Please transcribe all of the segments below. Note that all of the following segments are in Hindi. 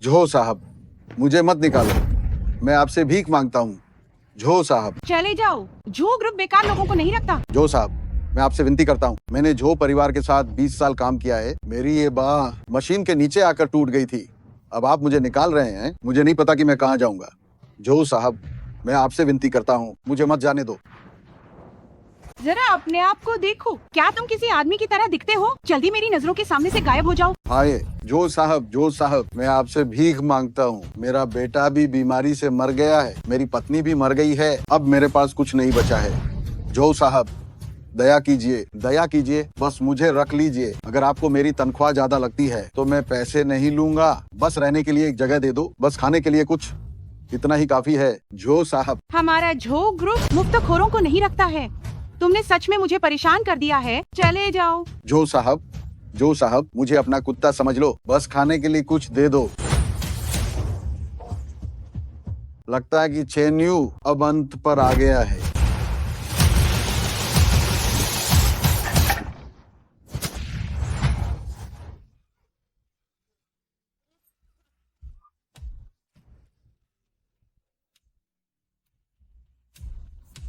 जो साहब, मुझे मत निकालो, मैं आपसे भीख मांगता हूँ। जो साहब। चले जाओ, जो ग्रुप बेकार लोगों को नहीं रखता। जो साहब, मैं आपसे विनती करता हूँ। मैंने जो परिवार के साथ 20 साल काम किया है, मेरी ये बाह मशीन के नीचे आकर टूट गई थी। अब आप मुझे निकाल रहे हैं, मुझे नहीं पता कि मैं कहाँ जाऊंगा। जो साहब, मैं आपसे विनती करता हूँ, मुझे मत जाने दो। जरा अपने आप को देखो, क्या तुम किसी आदमी की तरह दिखते हो? जल्दी मेरी नजरों के सामने से गायब हो जाओ। हाय जो साहब, मैं आपसे भीख मांगता हूँ। मेरा बेटा भी बीमारी से मर गया है, मेरी पत्नी भी मर गई है, अब मेरे पास कुछ नहीं बचा है। जो साहब, दया कीजिए, बस मुझे रख लीजिए। अगर आपको मेरी तनख्वाह ज्यादा लगती है तो मैं पैसे नहीं लूंगा, बस रहने के लिए एक जगह दे दो, बस खाने के लिए कुछ, इतना ही काफी है। जो साहब। हमारा जो ग्रुप मुफ्तखोरों को नहीं रखता है। तुमने सच में मुझे परेशान कर दिया है, चले जाओ। जो साहब, मुझे अपना कुत्ता समझ लो, बस खाने के लिए कुछ दे दो। लगता है कि चेन्यू अब अंत पर आ गया है।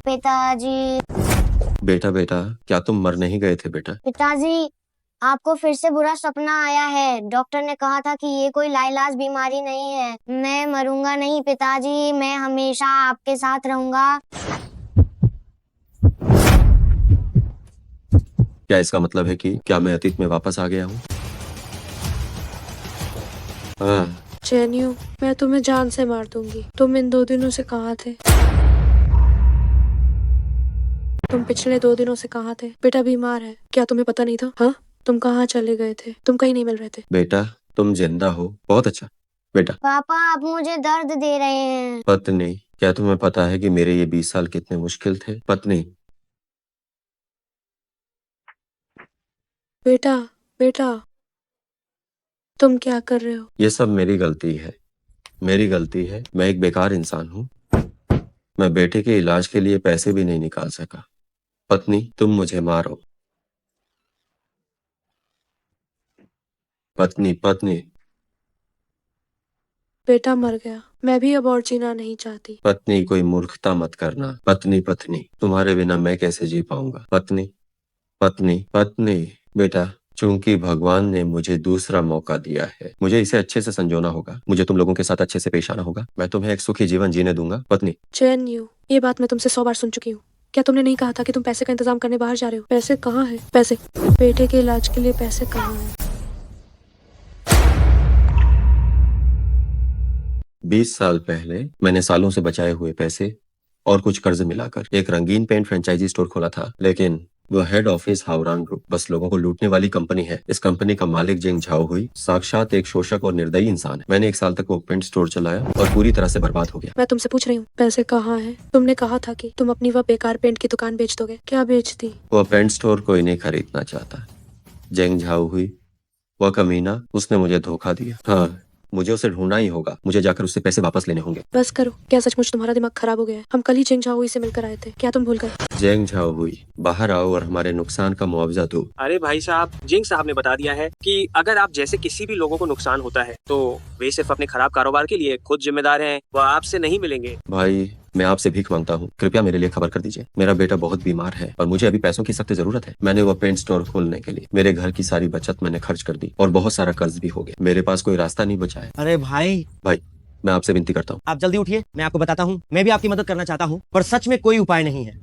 पिताजी। बेटा बेटा, क्या तुम मर नहीं गए थे बेटा? पिताजी, आपको फिर से बुरा सपना आया है। डॉक्टर ने कहा था कि ये कोई लाइलाज बीमारी नहीं है। मैं मरूंगा नहीं पिताजी, मैं हमेशा आपके साथ रहूंगा। क्या इसका मतलब है कि क्या मैं अतीत में वापस आ गया हूँ? हाँ। चैन्यू, मैं तुम्हें जान से मार दूंगी। तुम इन 2 दिनों से कहाँ थे? तुम पिछले 2 दिनों से कहाँ थे? बेटा बीमार है, क्या तुम्हें पता नहीं था? हाँ, तुम कहाँ चले गए थे? तुम कहीं नहीं मिल रहे थे। बेटा, तुम जिंदा हो, बहुत अच्छा। बेटा। पापा, आप मुझे दर्द दे रहे हैं। पत्नी, क्या तुम्हें पता है कि मेरे ये 20 साल कितने मुश्किल थे? पत्नी। बेटा, बेटा, तुम क्या कर रहे हो? ये सब मेरी गलती है, मेरी गलती है। मैं एक बेकार इंसान हूँ। मैं बेटे के इलाज के लिए पैसे भी नहीं निकाल सका। पत्नी, तुम मुझे मारो। पत्नी, पत्नी। बेटा मर गया, मैं भी अब और जीना नहीं चाहती। पत्नी, कोई मूर्खता मत करना। पत्नी, पत्नी, तुम्हारे बिना मैं कैसे जी पाऊंगा? पत्नी, पत्नी, पत्नी। बेटा, चूंकि भगवान ने मुझे दूसरा मौका दिया है, मुझे इसे अच्छे से संजोना होगा। मुझे तुम लोगों के साथ अच्छे से पेश आना होगा। मैं तुम्हें एक सुखी जीवन जीने दूंगा। पत्नी। चैन्यू, ये बात मैं तुमसे 100 बार सुन चुकी हूँ। क्या तुमने नहीं कहा था कि तुम पैसे का इंतजाम करने बाहर जा रहे हो? पैसे कहाँ हैं? पैसे, बेटे के इलाज के लिए पैसे कहाँ हैं? 20 साल पहले मैंने सालों से बचाए हुए पैसे और कुछ कर्ज मिलाकर एक रंगीन पेंट फ्रेंचाइजी स्टोर खोला था, लेकिन वो हेड ऑफिस हावरान ग्रुप बस लोगों को लूटने वाली कंपनी है। इस कंपनी का मालिक जेंग झाओ हुई साक्षात एक शोषक और निर्दयी इंसान है। मैंने 1 साल तक वो पेंट स्टोर चलाया और पूरी तरह से बर्बाद हो गया। मैं तुमसे पूछ रही हूँ, पैसे कहाँ हैं? तुमने कहा था कि तुम अपनी वह बेकार पेंट की दुकान बेच दोगे। क्या बेच दी? वो पेंट स्टोर कोई नहीं खरीदना चाहता। जेंग झाओ हुई, वह कमीना, उसने मुझे धोखा दिया। हाँ, मुझे उसे ढूंढना ही होगा। मुझे जाकर उससे पैसे वापस लेने होंगे। बस करो, क्या सचमुच तुम्हारा दिमाग खराब हो गया है? हम कल ही जेंग झाओ से मिलकर आए थे, क्या तुम भूल गए? जेंग झाओ हुई, बाहर आओ और हमारे नुकसान का मुआवजा दो। अरे भाई साहब, जिंग साहब ने बता दिया है कि अगर आप जैसे किसी भी लोगों को नुकसान होता है तो वे सिर्फ अपने खराब कारोबार के लिए खुद जिम्मेदार हैं, वह आपसे नहीं मिलेंगे। भाई, मैं आपसे भीख मांगता हूँ, कृपया मेरे लिए खबर कर दीजिए। मेरा बेटा बहुत बीमार है और मुझे अभी पैसों की सख्त जरूरत है। मैंने वो पेंट स्टोर खोलने के लिए मेरे घर की सारी बचत मैंने खर्च कर दी और बहुत सारा कर्ज भी हो गया। मेरे पास कोई रास्ता नहीं बचा है। अरे भाई, मैं आपसे विनती करता हूँ, आप जल्दी उठिए, मैं आपको बताता हूँ। मैं भी आपकी मदद करना चाहता हूँ, पर सच में कोई उपाय नहीं है।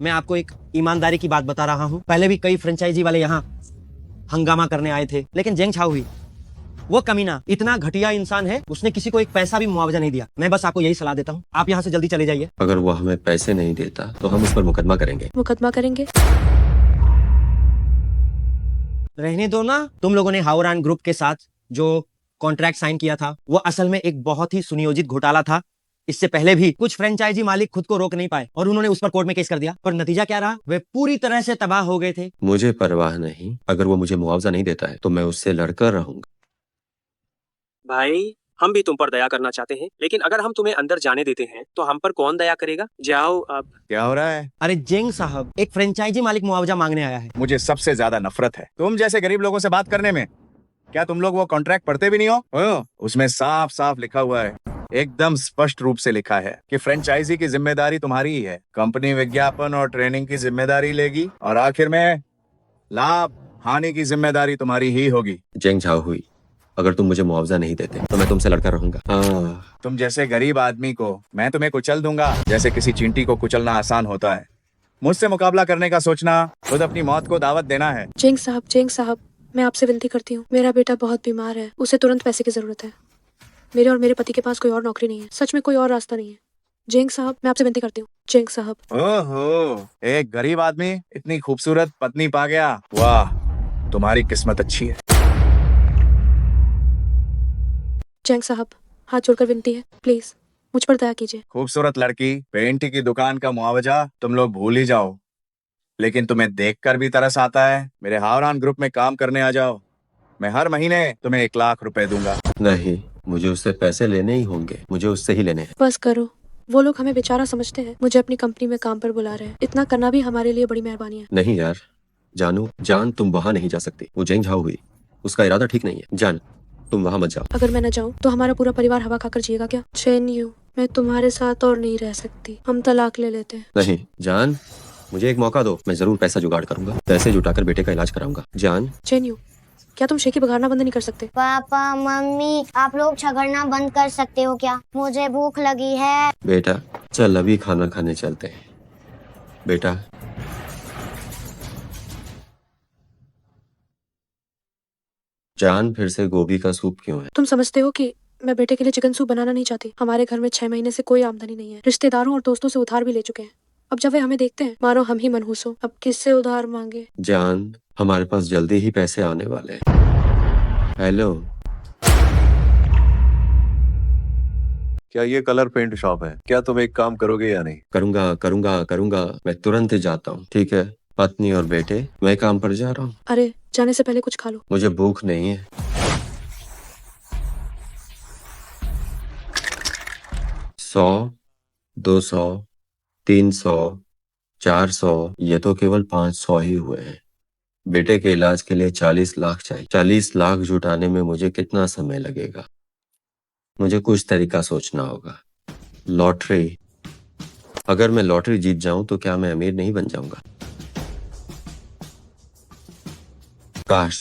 मैं आपको एक ईमानदारी की बात बता रहा हूँ। पहले भी कई फ्रेंचाइजी वाले यहाँ हंगामा करने आए थे, लेकिन जेंग झाओ हुई, वो कमीना इतना घटिया इंसान है, उसने किसी को एक पैसा भी मुआवजा नहीं दिया। मैं बस आपको यही सलाह देता हूँ, आप यहाँ से जल्दी चले जाइए। अगर वो हमें पैसे नहीं देता तो हम उस पर मुकदमा करेंगे। मुकदमा करेंगे? रहने दो ना। तुम लोगों ने हावरान ग्रुप के साथ जो कॉन्ट्रैक्ट साइन किया था वो असल में एक बहुत ही सुनियोजित घोटाला था। इससे पहले भी कुछ फ्रेंचाइजी मालिक खुद को रोक नहीं पाए और उन्होंने उस पर कोर्ट में केस कर दिया, पर नतीजा क्या रहा? वे पूरी तरह से तबाह हो गए थे। मुझे परवाह नहीं, अगर वो मुझे मुआवजा नहीं देता है तो मैं उससे लड़कर रहूंगा। भाई, हम भी तुम पर दया करना चाहते हैं, लेकिन अगर हम तुम्हें अंदर जाने देते हैं तो हम पर कौन दया करेगा? जाओ अब। क्या हो रहा है? अरे जेंग साहब, एक फ्रेंचाइजी मालिक मुआवजा मांगने आया है। मुझे सबसे ज्यादा नफरत है तुम जैसे गरीब लोगों से बात करने में। क्या तुम लोग वो कॉन्ट्रैक्ट पढ़ते भी नहीं हो? उसमें साफ साफ लिखा हुआ है, एकदम स्पष्ट रूप से लिखा है कि फ्रेंचाइजी की जिम्मेदारी तुम्हारी ही है। कंपनी विज्ञापन और ट्रेनिंग की जिम्मेदारी लेगी और आखिर में लाभ हानि की जिम्मेदारी तुम्हारी ही होगी। जेंग झाओ हुई, अगर तुम मुझे मुआवजा नहीं देते तो मैं तुमसे लड़कर रहूंगा। तुम जैसे गरीब आदमी को मैं तुम्हें कुचल दूंगा जैसे किसी चींटी को कुचलना आसान होता है। मुझसे मुकाबला करने का सोचना खुद अपनी मौत को दावत देना है। जेंग साहब, मैं आपसे विनती करती हूँ, मेरा बेटा बहुत बीमार है, उसे तुरंत पैसे की जरूरत है। मेरे और मेरे पति के पास कोई और नौकरी नहीं है, सच में कोई और रास्ता नहीं है। जेंग साहब, मैं आपसे विनती करती हूँ, जेंग साहब। ओहो, एक गरीब आदमी इतनी खूबसूरत पत्नी पा गया, वाह तुम्हारी किस्मत अच्छी है। जेंग साहब, हाथ जोड़कर विनती है, प्लीज मुझ पर दया कीजिए। खूबसूरत लड़की, पेंट की दुकान का मुआवजा तुम लोग भूल ही जाओ, लेकिन तुम्हें देखकर भी तरस आता है। मेरे हावरान ग्रुप में काम करने आ जाओ, मैं हर महीने तुम्हें 1 लाख रुपए दूंगा। नहीं, मुझे उससे पैसे लेने ही होंगे, मुझे उससे ही लेने हैं। बस करो, वो लोग हमें बेचारा समझते हैं, मुझे अपनी कंपनी में काम पर बुला रहे हैं, इतना करना भी हमारे लिए बड़ी मेहरबानी है। नहीं यार, जान तुम वहां नहीं जा सकती। वो जेंग झाओ हुई, उसका इरादा ठीक नहीं है। जान, तुम वहां मत जाओ। अगर मैं न जाऊँ तो हमारा पूरा परिवार हवा खाकर जिएगा क्या? चैन यू, मैं तुम्हारे साथ और नहीं रह सकती, हम तलाक ले लेते हैं। नहीं जान, मुझे एक मौका दो, मैं जरूर पैसा जुगाड़ करूंगा, पैसे जुटाकर बेटे का इलाज कराऊंगा। जान। चैन यू, क्या तुम शेखी बघाड़ना बंद नहीं कर सकते? पापा मम्मी, आप लोग झगड़ना बंद कर सकते हो क्या? मुझे भूख लगी है। बेटा चल अभी खाना खाने चलते हैं। बेटा जान, फिर से गोभी का सूप क्यों है? तुम समझते हो कि मैं बेटे के लिए चिकन सूप बनाना नहीं चाहती। हमारे घर में 6 महीने से कोई आमदनी नहीं है, रिश्तेदारों और दोस्तों से उधार भी ले चुके हैं। अब जब वे हमें देखते हैं मानो हम ही मनहूस हो, अब किससे उधार मांगे? जान, हमारे पास जल्दी ही पैसे आने वाले हैं। हेलो, क्या ये कलर पेंट शॉप है? क्या तुम एक काम करोगे या नहीं? करूंगा, मैं तुरंत ही जाता हूँ। ठीक है पत्नी और बेटे, मैं काम पर जा रहा हूँ। अरे जाने से पहले कुछ खा लो। मुझे भूख नहीं है। 100, 200, 300, 400, ये तो केवल 500 ही हुए हैं। बेटे के इलाज के लिए 40 लाख चाहिए। 40 लाख जुटाने में मुझे कितना समय लगेगा? मुझे कुछ तरीका सोचना होगा। लॉटरी, अगर मैं लॉटरी जीत जाऊं तो क्या मैं अमीर नहीं बन जाऊंगा? काश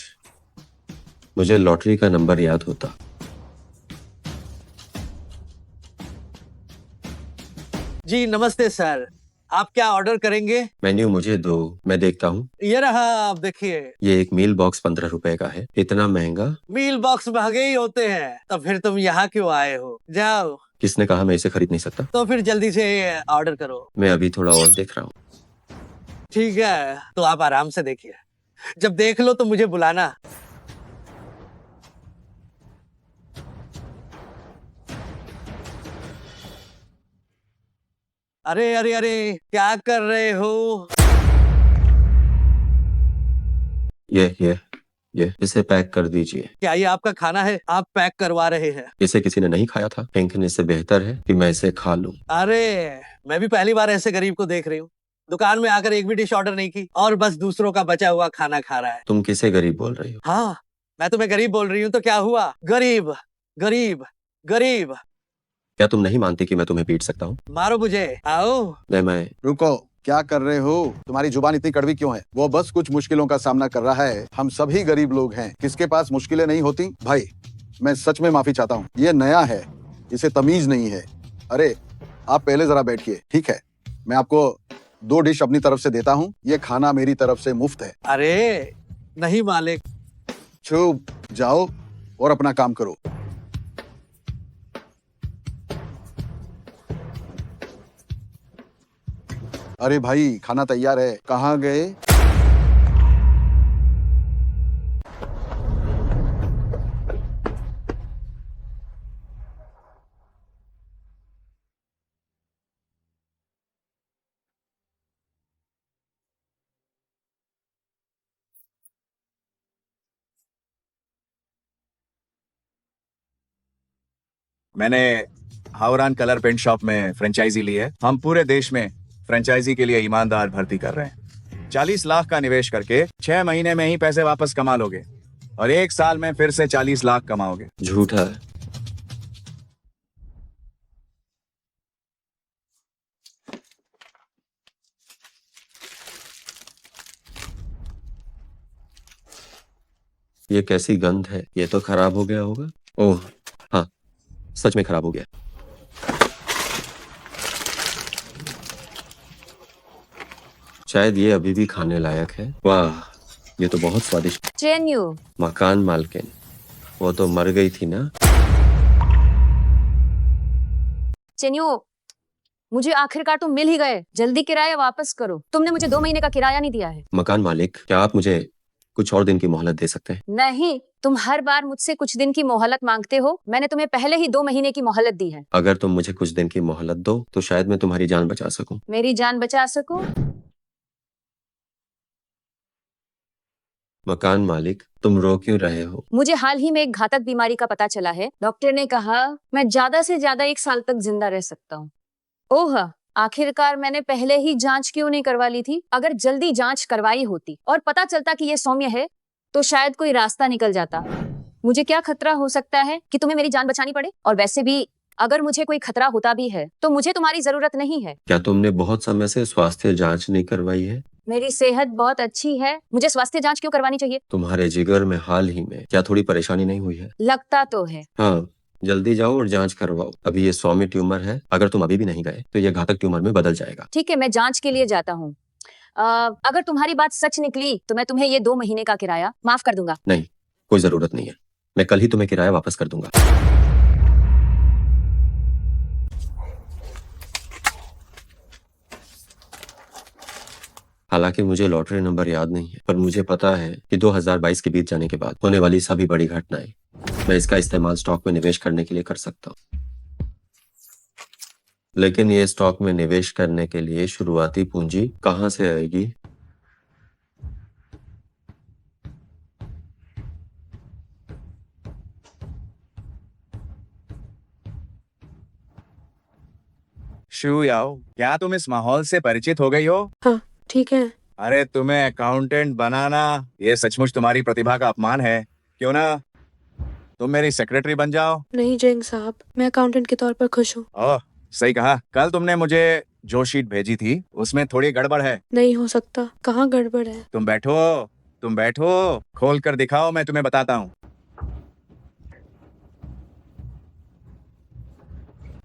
मुझे लॉटरी का नंबर याद होता। जी नमस्ते सर, आप क्या ऑर्डर करेंगे? मेन्यू मुझे दो, मैं देखता हूँ। ये रहा, आप देखिए। ये एक मील बॉक्स 15 रुपए का है। इतना महंगा? मील बॉक्स महंगे ही होते हैं, तो फिर तुम यहाँ क्यों आए हो? जाओ। किसने कहा मैं इसे खरीद नहीं सकता? तो फिर जल्दी से ऑर्डर करो। मैं अभी थोड़ा और देख रहा हूँ। ठीक है, तो आप आराम से देखिए, जब देख लो तो मुझे बुलाना। अरे अरे अरे, क्या कर रहे हो? ये इसे पैक कर दीजिए। क्या ये आपका खाना है? आप पैक करवा रहे हैं? इसे किसी ने नहीं खाया था, फेंकने से बेहतर है कि मैं इसे खा लूं। अरे मैं भी पहली बार ऐसे गरीब को देख रही हूँ, दुकान में आकर एक भी डिश ऑर्डर नहीं की और बस दूसरों का बचा हुआ खाना खा रहा है। तुम किसे गरीब बोल रही हो? हाँ, मैं तुम्हें गरीब बोल रही हूँ तो क्या हुआ? गरीब गरीब गरीब। क्या तुम नहीं मानती कि मैं तुम्हें पीट सकता हूँ? मारो मुझे, आओ। मैं रुको, क्या कर रहे हो? तुम्हारी जुबान इतनी कड़वी क्यों है? वो बस कुछ मुश्किलों का सामना कर रहा है, हम सभी गरीब लोग हैं, किसके पास मुश्किलें नहीं होती? भाई मैं सच में माफी चाहता हूँ, ये नया है, इसे तमीज नहीं है। अरे आप पहले जरा बैठिए, ठीक है? मैं आपको 2 डिश अपनी तरफ से देता हूँ, ये खाना मेरी तरफ से मुफ्त है। अरे नहीं मालिक। चुप जाओ और अपना काम करो। अरे भाई खाना तैयार है, कहाँ गए? मैंने हावरान कलर पेंट शॉप में फ्रेंचाइजी ली है। हम पूरे देश में फ्रेंचाइजी के लिए ईमानदार भर्ती कर रहे हैं। 40 लाख का निवेश करके 6 महीने में ही पैसे वापस कमा लोगे। और 1 साल में फिर से 40 लाख कमाओगे। झूठा है। ये कैसी गंध है? ये तो खराब हो गया होगा। ओह हाँ, सच में खराब हो गया। शायद ये अभी भी खाने लायक है। वाह, ये तो बहुत स्वादिष्ट। चेन्यू, मकान मालकिन, वो तो मर गई थी ना। चेन्यू, मुझे आखिरकार तुम मिल ही गए। जल्दी किराया वापस करो। तुमने मुझे 2 महीने का किराया नहीं दिया है। मकान मालिक, क्या आप मुझे कुछ और दिन की मोहलत दे सकते हैं? नहीं, तुम हर बार मुझसे कुछ दिन की मोहलत मांगते हो। मैंने तुम्हें पहले ही 2 महीने की मोहलत दी है। अगर तुम मुझे कुछ दिन की मोहलत दो तो शायद मैं तुम्हारी जान बचा सकूं। मेरी जान बचा सको? मकान मालिक, तुम रो क्यों रहे हो? मुझे हाल ही में एक घातक बीमारी का पता चला है। डॉक्टर ने कहा मैं ज्यादा से ज्यादा 1 साल तक जिंदा रह सकता हूँ। ओह, आखिरकार मैंने पहले ही जांच क्यों नहीं करवा ली थी? अगर जल्दी जांच करवाई होती और पता चलता कि ये सौम्य है तो शायद कोई रास्ता निकल जाता। मुझे क्या खतरा हो सकता है कि तुम्हें मेरी जान बचानी पड़े? और वैसे भी अगर मुझे कोई खतरा होता भी है तो मुझे तुम्हारी जरूरत नहीं है। क्या तुमने बहुत समय से स्वास्थ्य जांच नहीं करवाई है? मेरी सेहत बहुत अच्छी है। मुझे स्वास्थ्य जांच क्यों करवानी चाहिए? तुम्हारे जिगर में हाल ही में क्या थोड़ी परेशानी नहीं हुई है? लगता तो है। हाँ, जल्दी जाओ और जांच करवाओ। अभी ये सौम्य ट्यूमर है, अगर तुम अभी भी नहीं गए तो ये घातक ट्यूमर में बदल जाएगा। ठीक है, मैं जांच के लिए जाता हूँ। अगर तुम्हारी बात सच निकली तो मैं तुम्हें ये 2 महीने का किराया माफ कर दूंगा। नहीं, कोई जरूरत नहीं है। मैं कल ही तुम्हें किराया वापस कर दूंगा। हालांकि मुझे लॉटरी नंबर याद नहीं है, पर मुझे पता है कि 2022 के बीत जाने के बाद होने वाली सभी बड़ी घटनाएं मैं इसका इस्तेमाल स्टॉक में निवेश करने के लिए कर सकता हूँ। लेकिन ये स्टॉक में निवेश करने के लिए शुरुआती पूंजी कहाँ से आएगी? शू याओ, क्या तुम इस माहौल से परिचित हो गई हो? हाँ, ठीक है। अरे तुम्हें अकाउंटेंट बनाना ये सचमुच तुम्हारी प्रतिभा का अपमान है। क्यों ना तुम मेरी सेक्रेटरी बन जाओ? नहीं जेंग साहब, मैं अकाउंटेंट के तौर पर खुश हूँ। ओह, सही कहा। कल तुमने मुझे जो शीट भेजी थी उसमें थोड़ी गड़बड़ है। नहीं हो सकता, कहाँ गड़बड़ है? तुम बैठो, खोल कर दिखाओ, मैं तुम्हें बताता हूँ।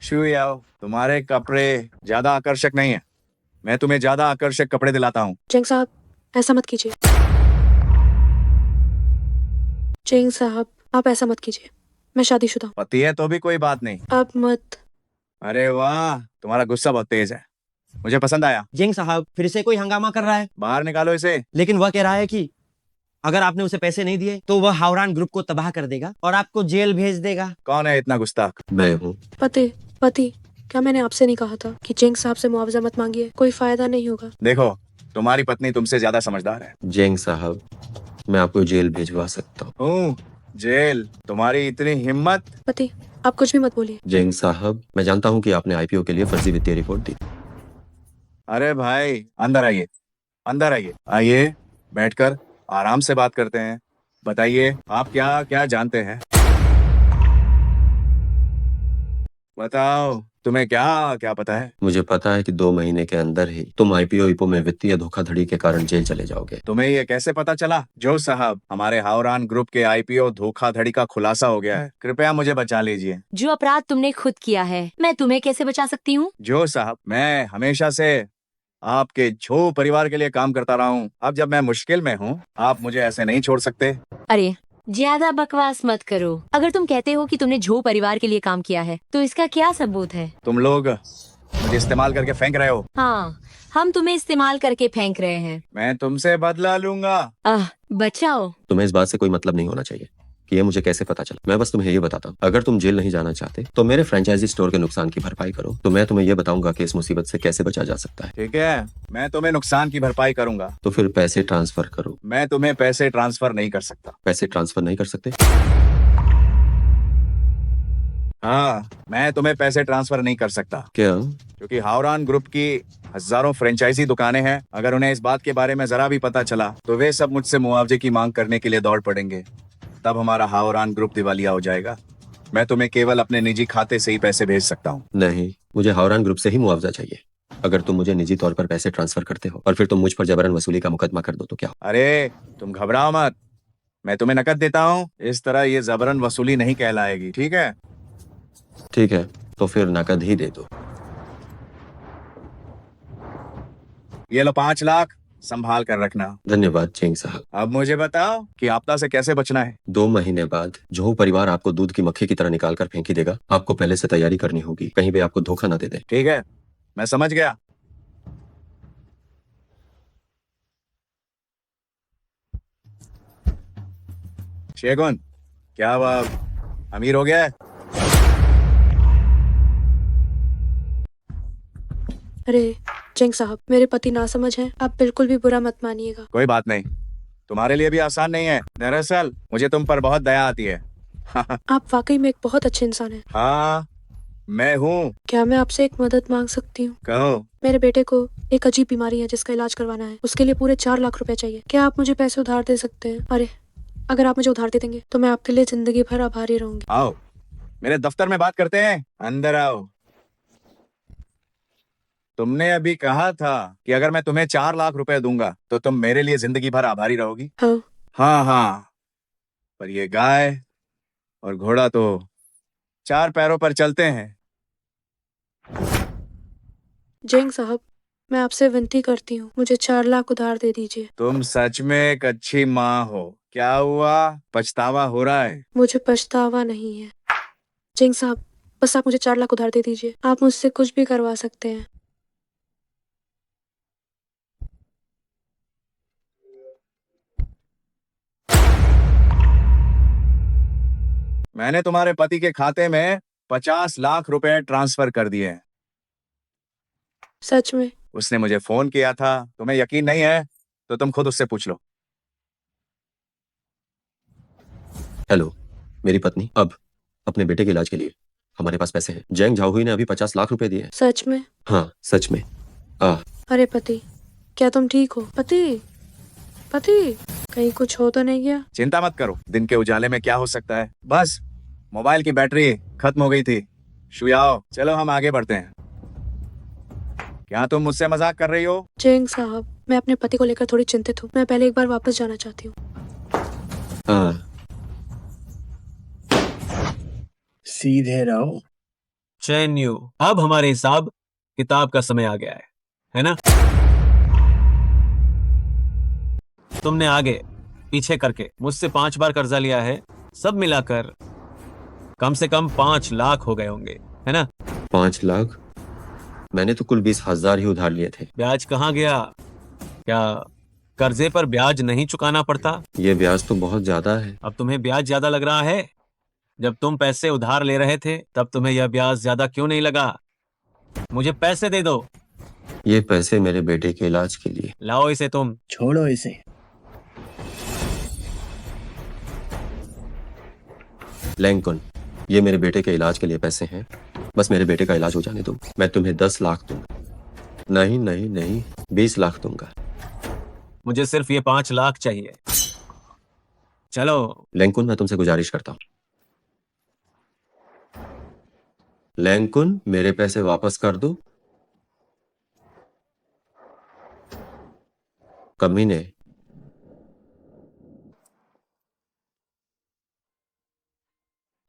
शू याओ, तुम्हारे कपड़े ज्यादा आकर्षक नहीं है। मैं तुम्हें ज्यादा आकर्षक कपड़े दिलाता हूँ। जेंग साहब, ऐसा मत कीजिए। जेंग साहब, आप ऐसा मत कीजिए। मैं शादीशुदा हूँ। पति है तो भी कोई बात नहीं। आप मत। अरे वाह, तुम्हारा गुस्सा बहुत तेज है। मुझे पसंद आया। जेंग साहब फिर से कोई हंगामा कर रहा है। बाहर निकालो इसे। लेकिन वह कह रहा है कि अगर आपने उसे पैसे नहीं दिए तो वह हावरान ग्रुप को तबाह कर देगा और आपको जेल भेज देगा। कौन है इतना गुस्ताख? मैं हूँ। पति, क्या मैंने आपसे नहीं कहा था कि जेंग साहब से मुआवजा मत मांगिए? कोई फायदा नहीं होगा। देखो, तुम्हारी पत्नी तुमसे ज्यादा समझदार है। जेंग साहब, मैं आपको जेल भिजवा सकता हूँ। जेल? तुम्हारी इतनी हिम्मत? पति, आप कुछ भी मत बोलिए। जेंग साहब, मैं जानता हूँ कि आपने आईपीओ के लिए फर्जी वित्तीय रिपोर्ट दी। अरे भाई, अंदर आइए, बैठकर आराम से बात करते हैं। बताइए, आप क्या क्या जानते हैं? बताओ, तुम्हें क्या क्या पता है? मुझे पता है कि 2 महीने के अंदर ही तुम आईपीओ में वित्तीय धोखाधड़ी के कारण जेल चले जाओगे। तुम्हें ये कैसे पता चला? जो साहब, हमारे हावरान ग्रुप के आईपीओ धोखाधड़ी का खुलासा हो गया है। कृपया मुझे बचा लीजिए। जो अपराध तुमने खुद किया है, मैं तुम्हें कैसे बचा सकती हूँ? जो साहब, मैं हमेशा से आपके झो परिवार के लिए काम करता रहा हूँ। अब जब मैं मुश्किल में हूँ, आप मुझे ऐसे नहीं छोड़ सकते। अरे ज्यादा बकवास मत करो। अगर तुम कहते हो कि तुमने झो परिवार के लिए काम किया है तो इसका क्या सबूत है? तुम लोग मुझे इस्तेमाल करके फेंक रहे हो। हाँ, हम तुम्हें इस्तेमाल करके फेंक रहे हैं। मैं तुमसे बदला लूंगा। बचाओ। तुम्हें इस बात से कोई मतलब नहीं होना चाहिए कि ये मुझे कैसे पता चला। मैं बस तुम्हें ये बताता हूँ, अगर तुम जेल नहीं जाना चाहते तो मेरे फ्रेंचाइजी स्टोर के नुकसान की भरपाई करो, तो मैं तुम्हें ये बताऊंगा कि इस मुसीबत से कैसे बचा जा सकता है। ठीक है, मैं तुम्हें नुकसान की भरपाई करूंगा। तो फिर पैसे ट्रांसफर करो। मैं तुम्हें पैसे ट्रांसफर नहीं कर सकता। पैसे ट्रांसफर नहीं कर सकते? हाँ, मैं तुम्हें पैसे ट्रांसफर नहीं कर सकता। क्या? क्योंकि हावरान ग्रुप की हजारों फ्रेंचाइजी दुकानें हैं। अगर उन्हें इस बात के बारे में जरा भी पता चला तो वे सब मुझसे मुआवजे की मांग करने के लिए दौड़ पड़ेंगे। तब हमारा हावरान ग्रुप दिवालिया हो जाएगा। मैं तुम्हें केवल अपने निजी खाते से ही पैसे भेज सकता हूँ। नहीं, मुझे हावरान ग्रुप से ही मुआवजा चाहिए। अगर तुम मुझे निजी तौर पर पैसे ट्रांसफर करते हो और फिर तुम मुझ पर जबरन वसूली का मुकदमा कर दो तो क्या हो? अरे तुम घबराओ मत, मैं तुम्हें नकद देता हूँ। इस तरह ये जबरन वसूली नहीं कहलाएगी, ठीक है? ठीक है, तो फिर नकद ही दे दो। ये लो 5 लाख, संभाल कर रखना। धन्यवाद जेंग साहब। अब मुझे बताओ कि आपदा से कैसे बचना है। 2 महीने बाद जो परिवार आपको दूध की मक्खी की तरह निकाल कर फेंकी देगा, आपको पहले से तैयारी करनी होगी, कहीं भी आपको धोखा ना दे दे। ठीक है, मैं समझ गया। शेगुन, क्या हुआ, अमीर हो गया है? अरे जेंग साहब, मेरे पति नासमझ हैं, आप बिल्कुल भी बुरा मत मानिएगा। कोई बात नहीं, तुम्हारे लिए भी आसान नहीं है। दरअसल मुझे तुम पर बहुत दया आती है। आप वाकई में एक बहुत अच्छे इंसान हैं। हाँ, मैं हूँ। क्या मैं आपसे एक मदद मांग सकती हूँ? कहो। मेरे बेटे को एक अजीब बीमारी है जिसका इलाज करवाना है। उसके लिए पूरे 4 लाख रुपए चाहिए। क्या आप मुझे पैसे उधार दे सकते हैं? अरे, अगर आप मुझे उधार दे देंगे तो मैं आपके लिए जिंदगी भर आभारी रहूंगी। आओ, मेरे दफ्तर में बात करते हैं। अंदर आओ। तुमने अभी कहा था कि अगर मैं तुम्हें 4 लाख रुपए दूंगा तो तुम मेरे लिए जिंदगी भर आभारी रहोगी। हाँ। हाँ हाँ, पर ये गाय और घोड़ा तो 4 पैरों पर चलते हैं। जेंग साहब, मैं आपसे विनती करती हूँ, मुझे 4 लाख उधार दे दीजिए। तुम सच में एक अच्छी माँ हो। क्या हुआ, पछतावा हो रहा है? मुझे पछतावा नहीं है। जेंग साहब, बस आप मुझे 4 लाख उधार दे दीजिए। आप मुझसे कुछ भी करवा सकते हैं। मैंने तुम्हारे पति के खाते में 50 लाख रुपए ट्रांसफर कर दिए हैं। सच में? उसने मुझे फोन किया था। तुम्हें यकीन नहीं है तो तुम खुद उससे पूछ लो। हेलो, मेरी पत्नी, अब अपने बेटे के इलाज के लिए हमारे पास पैसे हैं। जेंग झाओहुई ने अभी 50 लाख रुपए दिए हैं। सच में? हाँ, सच में। अरे पति, क्या तुम ठीक हो? पति, पति, कहीं कुछ हो तो नहीं गया? चिंता मत करो, दिन के उजाले में क्या हो सकता है। बस मोबाइल की बैटरी खत्म हो गई थी। शुयाओ, चलो हम आगे बढ़ते हैं। क्या तुम मुझसे मजाक कर रही हो? जेंग साहब, मैं अपने पति को लेकर थोड़ी चिंतित हूँ। मैं पहले एक बार वापस जाना चाहती हूँ। सीधे रहो। चैन यू, अब हमारे हिसाब किताब का समय आ गया है ना? तुमने आगे पीछे करके मुझसे 5 बार कर्जा लिया है। सब मिलाकर कम से कम 5 लाख हो गए होंगे, है ना? 5 लाख? मैंने तो कुल 20,000 ही उधार लिए थे। ब्याज कहाँ गया? क्या कर्जे पर ब्याज नहीं चुकाना पड़ता? ये ब्याज तो बहुत ज्यादा है। अब तुम्हें ब्याज ज्यादा लग रहा है? जब तुम पैसे उधार ले रहे थे तब तुम्हें यह ब्याज ज्यादा क्यों नहीं लगा? मुझे पैसे दे दो। ये पैसे मेरे बेटे के इलाज के लिए। लाओ इसे तुम। छोड़ो इसे। लैंकुन, ये मेरे बेटे के इलाज के लिए पैसे हैं। बस मेरे बेटे का इलाज हो जाने दो। मैं तुम्हें 10 लाख दूंगा। नहीं नहीं नहीं, 20 लाख दूंगा। मुझे सिर्फ ये 5 लाख चाहिए। चलो। लैंकुन, मैं तुमसे गुजारिश करता हूँ। लैंकुन, मेरे पैसे वापस कर दो। कमीने।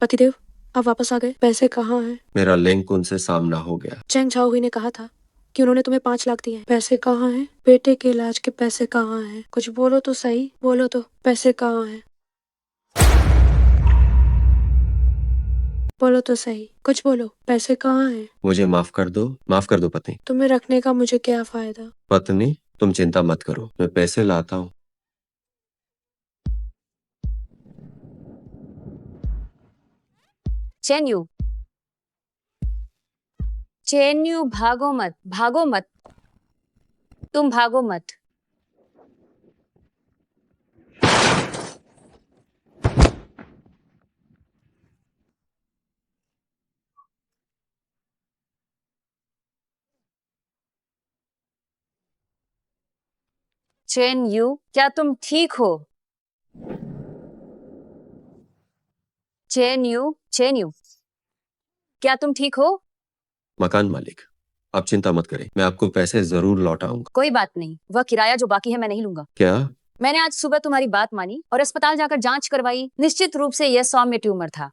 पतिदेव, आप वापस आ गए। पैसे कहाँ हैं? मेरा लैंकुन से सामना हो गया। चैंग झाओहुई ने कहा था कि उन्होंने तुम्हें 5 लाख दिए हैं। पैसे कहाँ हैं? बेटे के इलाज के पैसे कहाँ हैं? कुछ बोलो तो सही, बोलो तो। पैसे कहाँ हैं? बोलो तो सही, कुछ बोलो। पैसे कहाँ हैं? मुझे माफ कर दो पत्नी। तुम्हें रखने का मुझे क्या फायदा? पत्नी, तुम चिंता मत करो, मैं पैसे लाता हूँ। चेन्यू, चेन्यू, भागो मत, भागो मत, तुम भागो मत। चेन्यू, क्या तुम ठीक हो? चेन्यू, क्या तुम ठीक हो? मकान मालिक, आप चिंता मत करें, मैं आपको पैसे जरूर लौटाऊंगा। कोई बात नहीं, वह किराया जो बाकी है मैं नहीं लूंगा। क्या? मैंने आज सुबह तुम्हारी बात मानी और अस्पताल जाकर जांच करवाई। निश्चित रूप से यह सौम्य ट्यूमर था।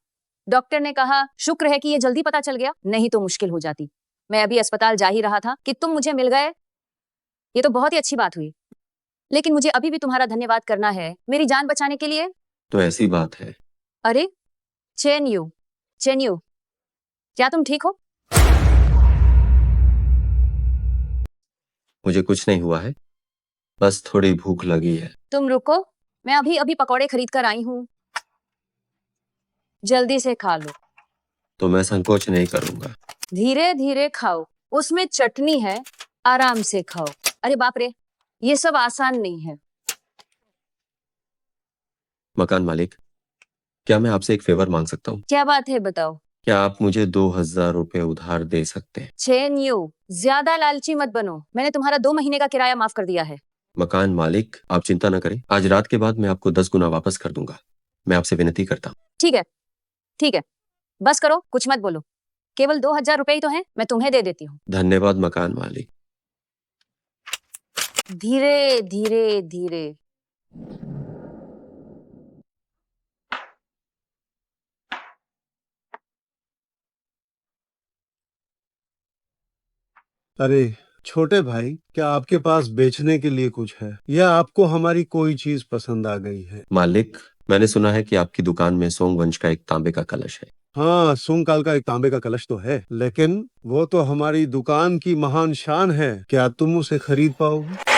डॉक्टर ने कहा शुक्र है कि ये जल्दी पता चल गया, नहीं तो मुश्किल हो जाती। मैं अभी अस्पताल जा ही रहा था कि तुम मुझे मिल गए। ये तो बहुत ही अच्छी बात हुई, लेकिन मुझे अभी भी तुम्हारा धन्यवाद करना है मेरी जान बचाने के लिए। तो ऐसी बात है। अरे चेन्यू, क्या तुम ठीक हो? मुझे कुछ नहीं हुआ है, बस थोड़ी भूख लगी है। तुम रुको, मैं अभी अभी पकौड़े खरीद कर आई हूँ, जल्दी से खा लो। तो मैं संकोच नहीं करूंगा। धीरे धीरे खाओ, उसमें चटनी है, आराम से खाओ। अरे बाप रे, ये सब आसान नहीं है। मकान मालिक, क्या मैं आपसे एक फेवर मांग सकता हूँ? क्या बात है बताओ। क्या आप मुझे 2000 रुपए उधार दे सकते हैं? चेन्यू, ज्यादा लालची मत बनो, मैंने तुम्हारा 2 महीने का किराया माफ कर दिया है। मकान मालिक, आप चिंता न करें, आज रात के बाद मैं आपको 10 गुना वापस कर दूंगा। मैं आपसे विनती करता हूँ। ठीक है, बस करो, कुछ मत बोलो। केवल 2000 रुपए ही तो हैं, मैं तुम्हें दे देती हूँ। धन्यवाद मकान मालिक। धीरे धीरे धीरे। अरे छोटे भाई, क्या आपके पास बेचने के लिए कुछ है या आपको हमारी कोई चीज पसंद आ गई है? मालिक, मैंने सुना है कि आपकी दुकान में सोंग वंश का एक तांबे का कलश है। हाँ, सुंगकाल का एक तांबे का कलश तो है, लेकिन वो तो हमारी दुकान की महान शान है। क्या तुम उसे खरीद पाओगे?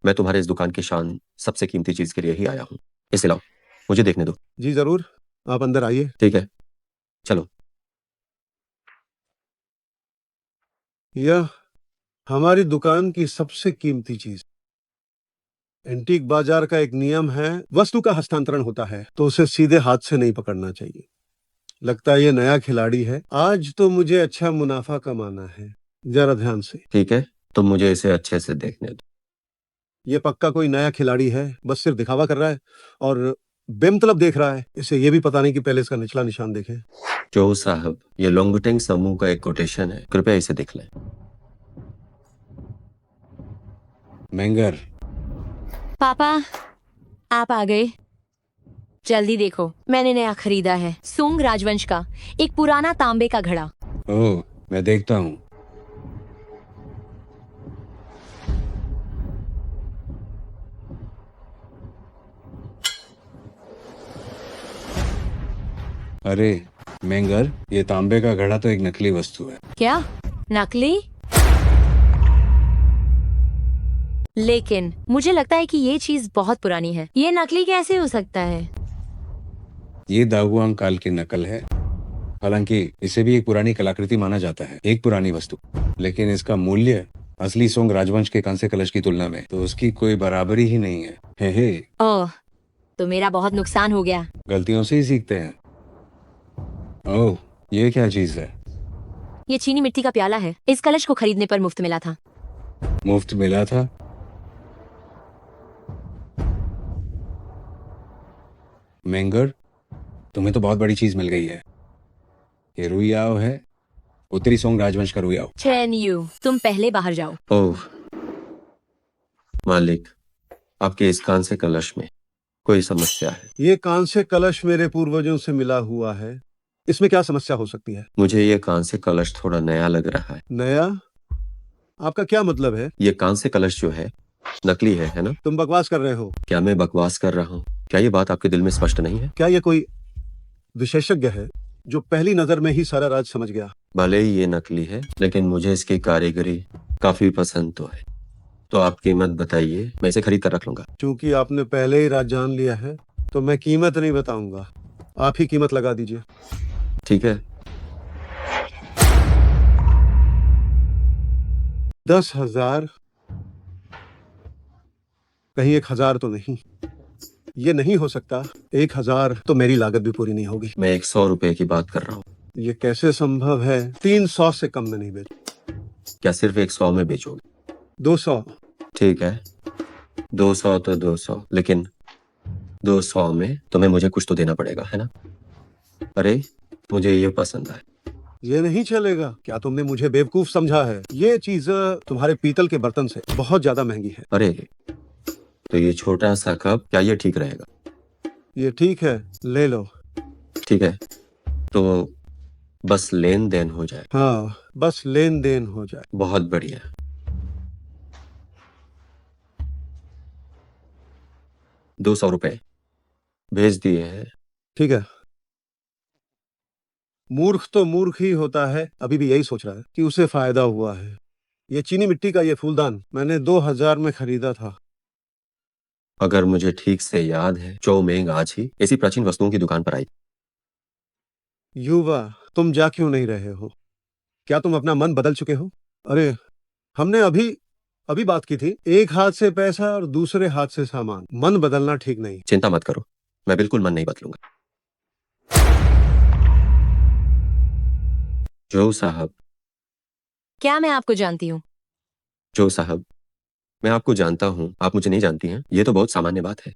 मैं तुम्हारे इस दुकान की शान सबसे कीमती चीज के लिए ही आया हूँ। इसे लाओ, मुझे देखने दो। जी जरूर, आप अंदर आइए। ठीक है, चलो। यह हमारी दुकान की सबसे कीमती चीज। एंटीक बाजार का एक नियम है, वस्तु का हस्तांतरण होता है तो उसे सीधे हाथ से नहीं पकड़ना चाहिए। लगता है ये नया खिलाड़ी है, आज तो मुझे अच्छा मुनाफा कमाना है। जरा ध्यान से। ठीक है, तुम मुझे इसे अच्छे से देखने दो। ये पक्का कोई नया खिलाड़ी है, बस सिर्फ दिखावा कर रहा है और बेमतलब देख रहा है। इसे ये भी पता नहीं कि पहले इसका निचला निशान देखे। जो साहब, ये लोंगटेंग समूह का एक कोटेशन है, कृपया इसे देख लें। मैंगर, पापा, आप आ गए। जल्दी देखो, मैंने नया खरीदा है, सोंग राजवंश का एक पुराना तांबे का घड़ा। ओह, मैं देखता हूँ। अरे मैंगर, ये तांबे का घड़ा तो एक नकली वस्तु है। क्या नकली? लेकिन मुझे लगता है कि ये चीज बहुत पुरानी है। ये नकली कैसे हो सकता है? ये दागुआंग काल की नकल है। हालांकि इसे भी एक पुरानी कलाकृति माना जाता है, एक पुरानी वस्तु, लेकिन इसका मूल्य असली सोंग राजवंश के कांस्य कलश की तुलना में तो उसकी कोई बराबरी ही नहीं है। हे। ओह, तो मेरा बहुत नुकसान हो गया। गलतियों से ही सीखते हैं। ओह, ये क्या चीज है? ये चीनी मिट्टी का प्याला है, इस कलश को खरीदने पर मुफ्त मिला था। मुफ्त मिला था? मैंगर, तुम्हें तो बहुत बड़ी चीज मिल गई है। ये रुइयाओ है, उत्तरी सोंग राजवंश का रुइयाओ। चेन्यू, तुम पहले बाहर जाओ। ओह मालिक, आपके इस कांस्य कलश में कोई समस्या है? ये कांस्य कलश मेरे पूर्वजों से मिला हुआ है, इसमें क्या समस्या हो सकती है? मुझे ये कांस्य कलश थोड़ा नया लग रहा है। नया? आपका क्या मतलब है? ये कांस्य कलश जो है नकली है ना? तुम बकवास कर रहे हो। क्या मैं बकवास कर रहा हूँ? क्या ये बात आपके दिल में स्पष्ट नहीं है? क्या ये कोई विशेषज्ञ है जो पहली नजर में ही सारा राज समझ गया? भले ही ये नकली है, लेकिन मुझे इसकी कारीगरी काफी पसंद तो है। तो आप कीमत बताइए, मैं इसे खरीद कर रख लूंगा। क्योंकि आपने पहले ही राज जान लिया है तो मैं कीमत नहीं बताऊंगा, आप ही कीमत लगा दीजिए। ठीक है। 10,000? कहीं 1,000 तो नहीं? ये नहीं हो सकता। 1,000 तो मेरी लागत भी पूरी नहीं होगी। मैं 100 रुपए की बात कर रहा हूँ। ये कैसे संभव है? 300 से कम में नहीं बेच। क्या सिर्फ 100 में बेचोगे? 200। ठीक है, 200 तो 200, लेकिन 200 में तुम्हें मुझे कुछ तो देना पड़ेगा, है ना? अरे मुझे ये पसंद है। ये नहीं चलेगा। क्या तुमने मुझे बेवकूफ समझा है? ये चीज तुम्हारे पीतल के बर्तन से बहुत ज्यादा महंगी है। अरे तो ये छोटा सा कप, क्या ये ठीक रहेगा? ये ठीक है, ले लो। ठीक है, तो बस लेन देन हो जाए। हाँ, बस लेन देन हो जाए। बहुत बढ़िया। ₹200 भेज दिए हैं। ठीक है। मूर्ख तो मूर्ख ही होता है, अभी भी यही सोच रहा है कि उसे फायदा हुआ है। ये चीनी मिट्टी का ये फूलदान मैंने 2000 में खरीदा था। अगर मुझे ठीक से याद है, चो मेंग आज ही ऐसी प्राचीन वस्तुओं की दुकान पर आई। युवा, तुम जा क्यों नहीं रहे हो? क्या तुम अपना मन बदल चुके हो? अरे, हमने अभी अभी बात की थी, एक हाथ से पैसा और दूसरे हाथ से सामान। मन बदलना ठीक नहीं। चिंता मत करो, मैं बिल्कुल मन नहीं बदलूंगा। जो साहब। क्या मैं आपको जानती हूँ? जो साहब, मैं आपको जानता हूँ, आप मुझे नहीं जानती हैं। ये तो बहुत सामान्य बात है।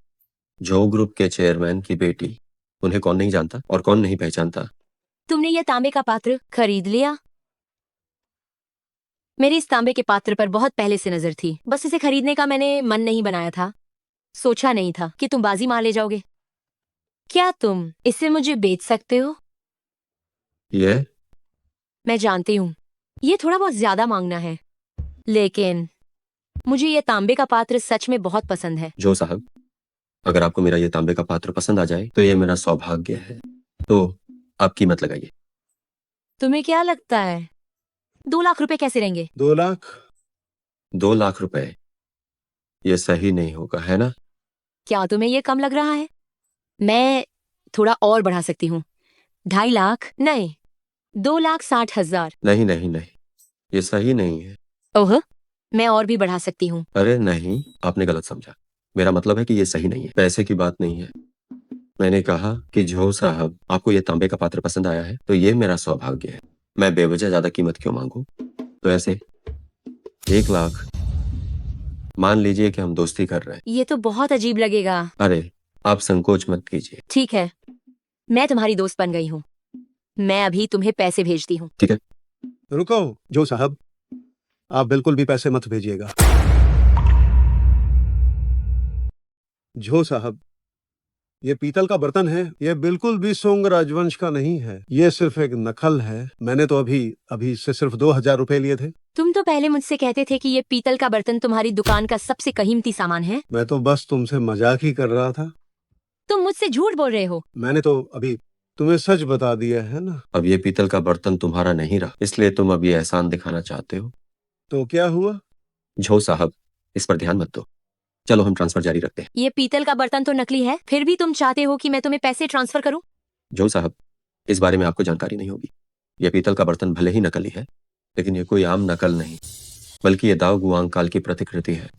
जो ग्रुप के चेयरमैन की बेटी, उन्हें कौन नहीं जानता और कौन नहीं पहचानता। तुमने यह तांबे का पात्र खरीद लिया? मेरी इस तांबे के पात्र पर बहुत पहले से नजर थी, बस इसे खरीदने का मैंने मन नहीं बनाया था। सोचा नहीं था कि तुम बाजी मार ले जाओगे। क्या तुम इसे मुझे बेच सकते हो? ये मैं जानती हूँ ये थोड़ा बहुत ज्यादा मांगना है, लेकिन मुझे ये तांबे का पात्र सच में बहुत पसंद है। जो साहब, अगर आपको मेरा ये तांबे का पात्र पसंद आ जाए तो ये मेरा सौभाग्य है। तो आप कीमत लगाइए। तुम्हें क्या लगता है 2 लाख रुपए कैसे रहेंगे? 2 लाख? 2 लाख रुपए ये सही नहीं होगा, है ना? क्या तुम्हें ये कम लग रहा है? मैं थोड़ा और बढ़ा सकती हूँ। 2.5 लाख नहीं, 2,60,000। नहीं नहीं नहीं, ये सही नहीं है। ओह, मैं और भी बढ़ा सकती हूँ। अरे नहीं, आपने गलत समझा। मेरा मतलब है कि ये सही नहीं है, पैसे की बात नहीं है। मैंने कहा कि जो साहब आपको ये तांबे का पात्र पसंद आया है तो ये मेरा सौभाग्य है। मैं बेवजह ज्यादा कीमत क्यों मांगू? तो ऐसे 1 लाख मान लीजिए कि हम दोस्ती कर रहे हैं। ये तो बहुत अजीब लगेगा। अरे आप संकोच मत कीजिए। ठीक है, मैं तुम्हारी दोस्त बन गई हूँ। मैं अभी तुम्हें पैसे भेजती हूँ। ठीक है। रुको जो साहब, आप बिल्कुल भी पैसे मत भेजिएगा। जो साहब, ये पीतल का बर्तन है, ये बिल्कुल भी सोंग राजवंश का नहीं है। ये सिर्फ एक नकल है। मैंने तो अभी अभी इससे सिर्फ 2000 रुपए लिए थे। तुम तो पहले मुझसे कहते थे कि ये पीतल का बर्तन तुम्हारी दुकान का सबसे कीमती सामान है। मैं तो बस तुमसे मजाक ही कर रहा था। तुम मुझसे झूठ बोल रहे हो। मैंने तो अभी तुम्हें सच बता दिया है ना। अब ये पीतल का बर्तन तुम्हारा नहीं रहा, इसलिए तुम अब ये एहसान दिखाना चाहते हो। तो क्या हुआ? झो साहब, इस पर ध्यान मत दो। चलो हम ट्रांसफर जारी रखते हैं। ये पीतल का बर्तन तो नकली है, फिर भी तुम चाहते हो कि मैं तुम्हें पैसे ट्रांसफर करूं? जो साहब, इस बारे में आपको जानकारी नहीं होगी। यह पीतल का बर्तन भले ही नकली है, लेकिन ये कोई आम नकल नहीं, बल्कि ये दाओ गुआंग काल की प्रतिकृति है।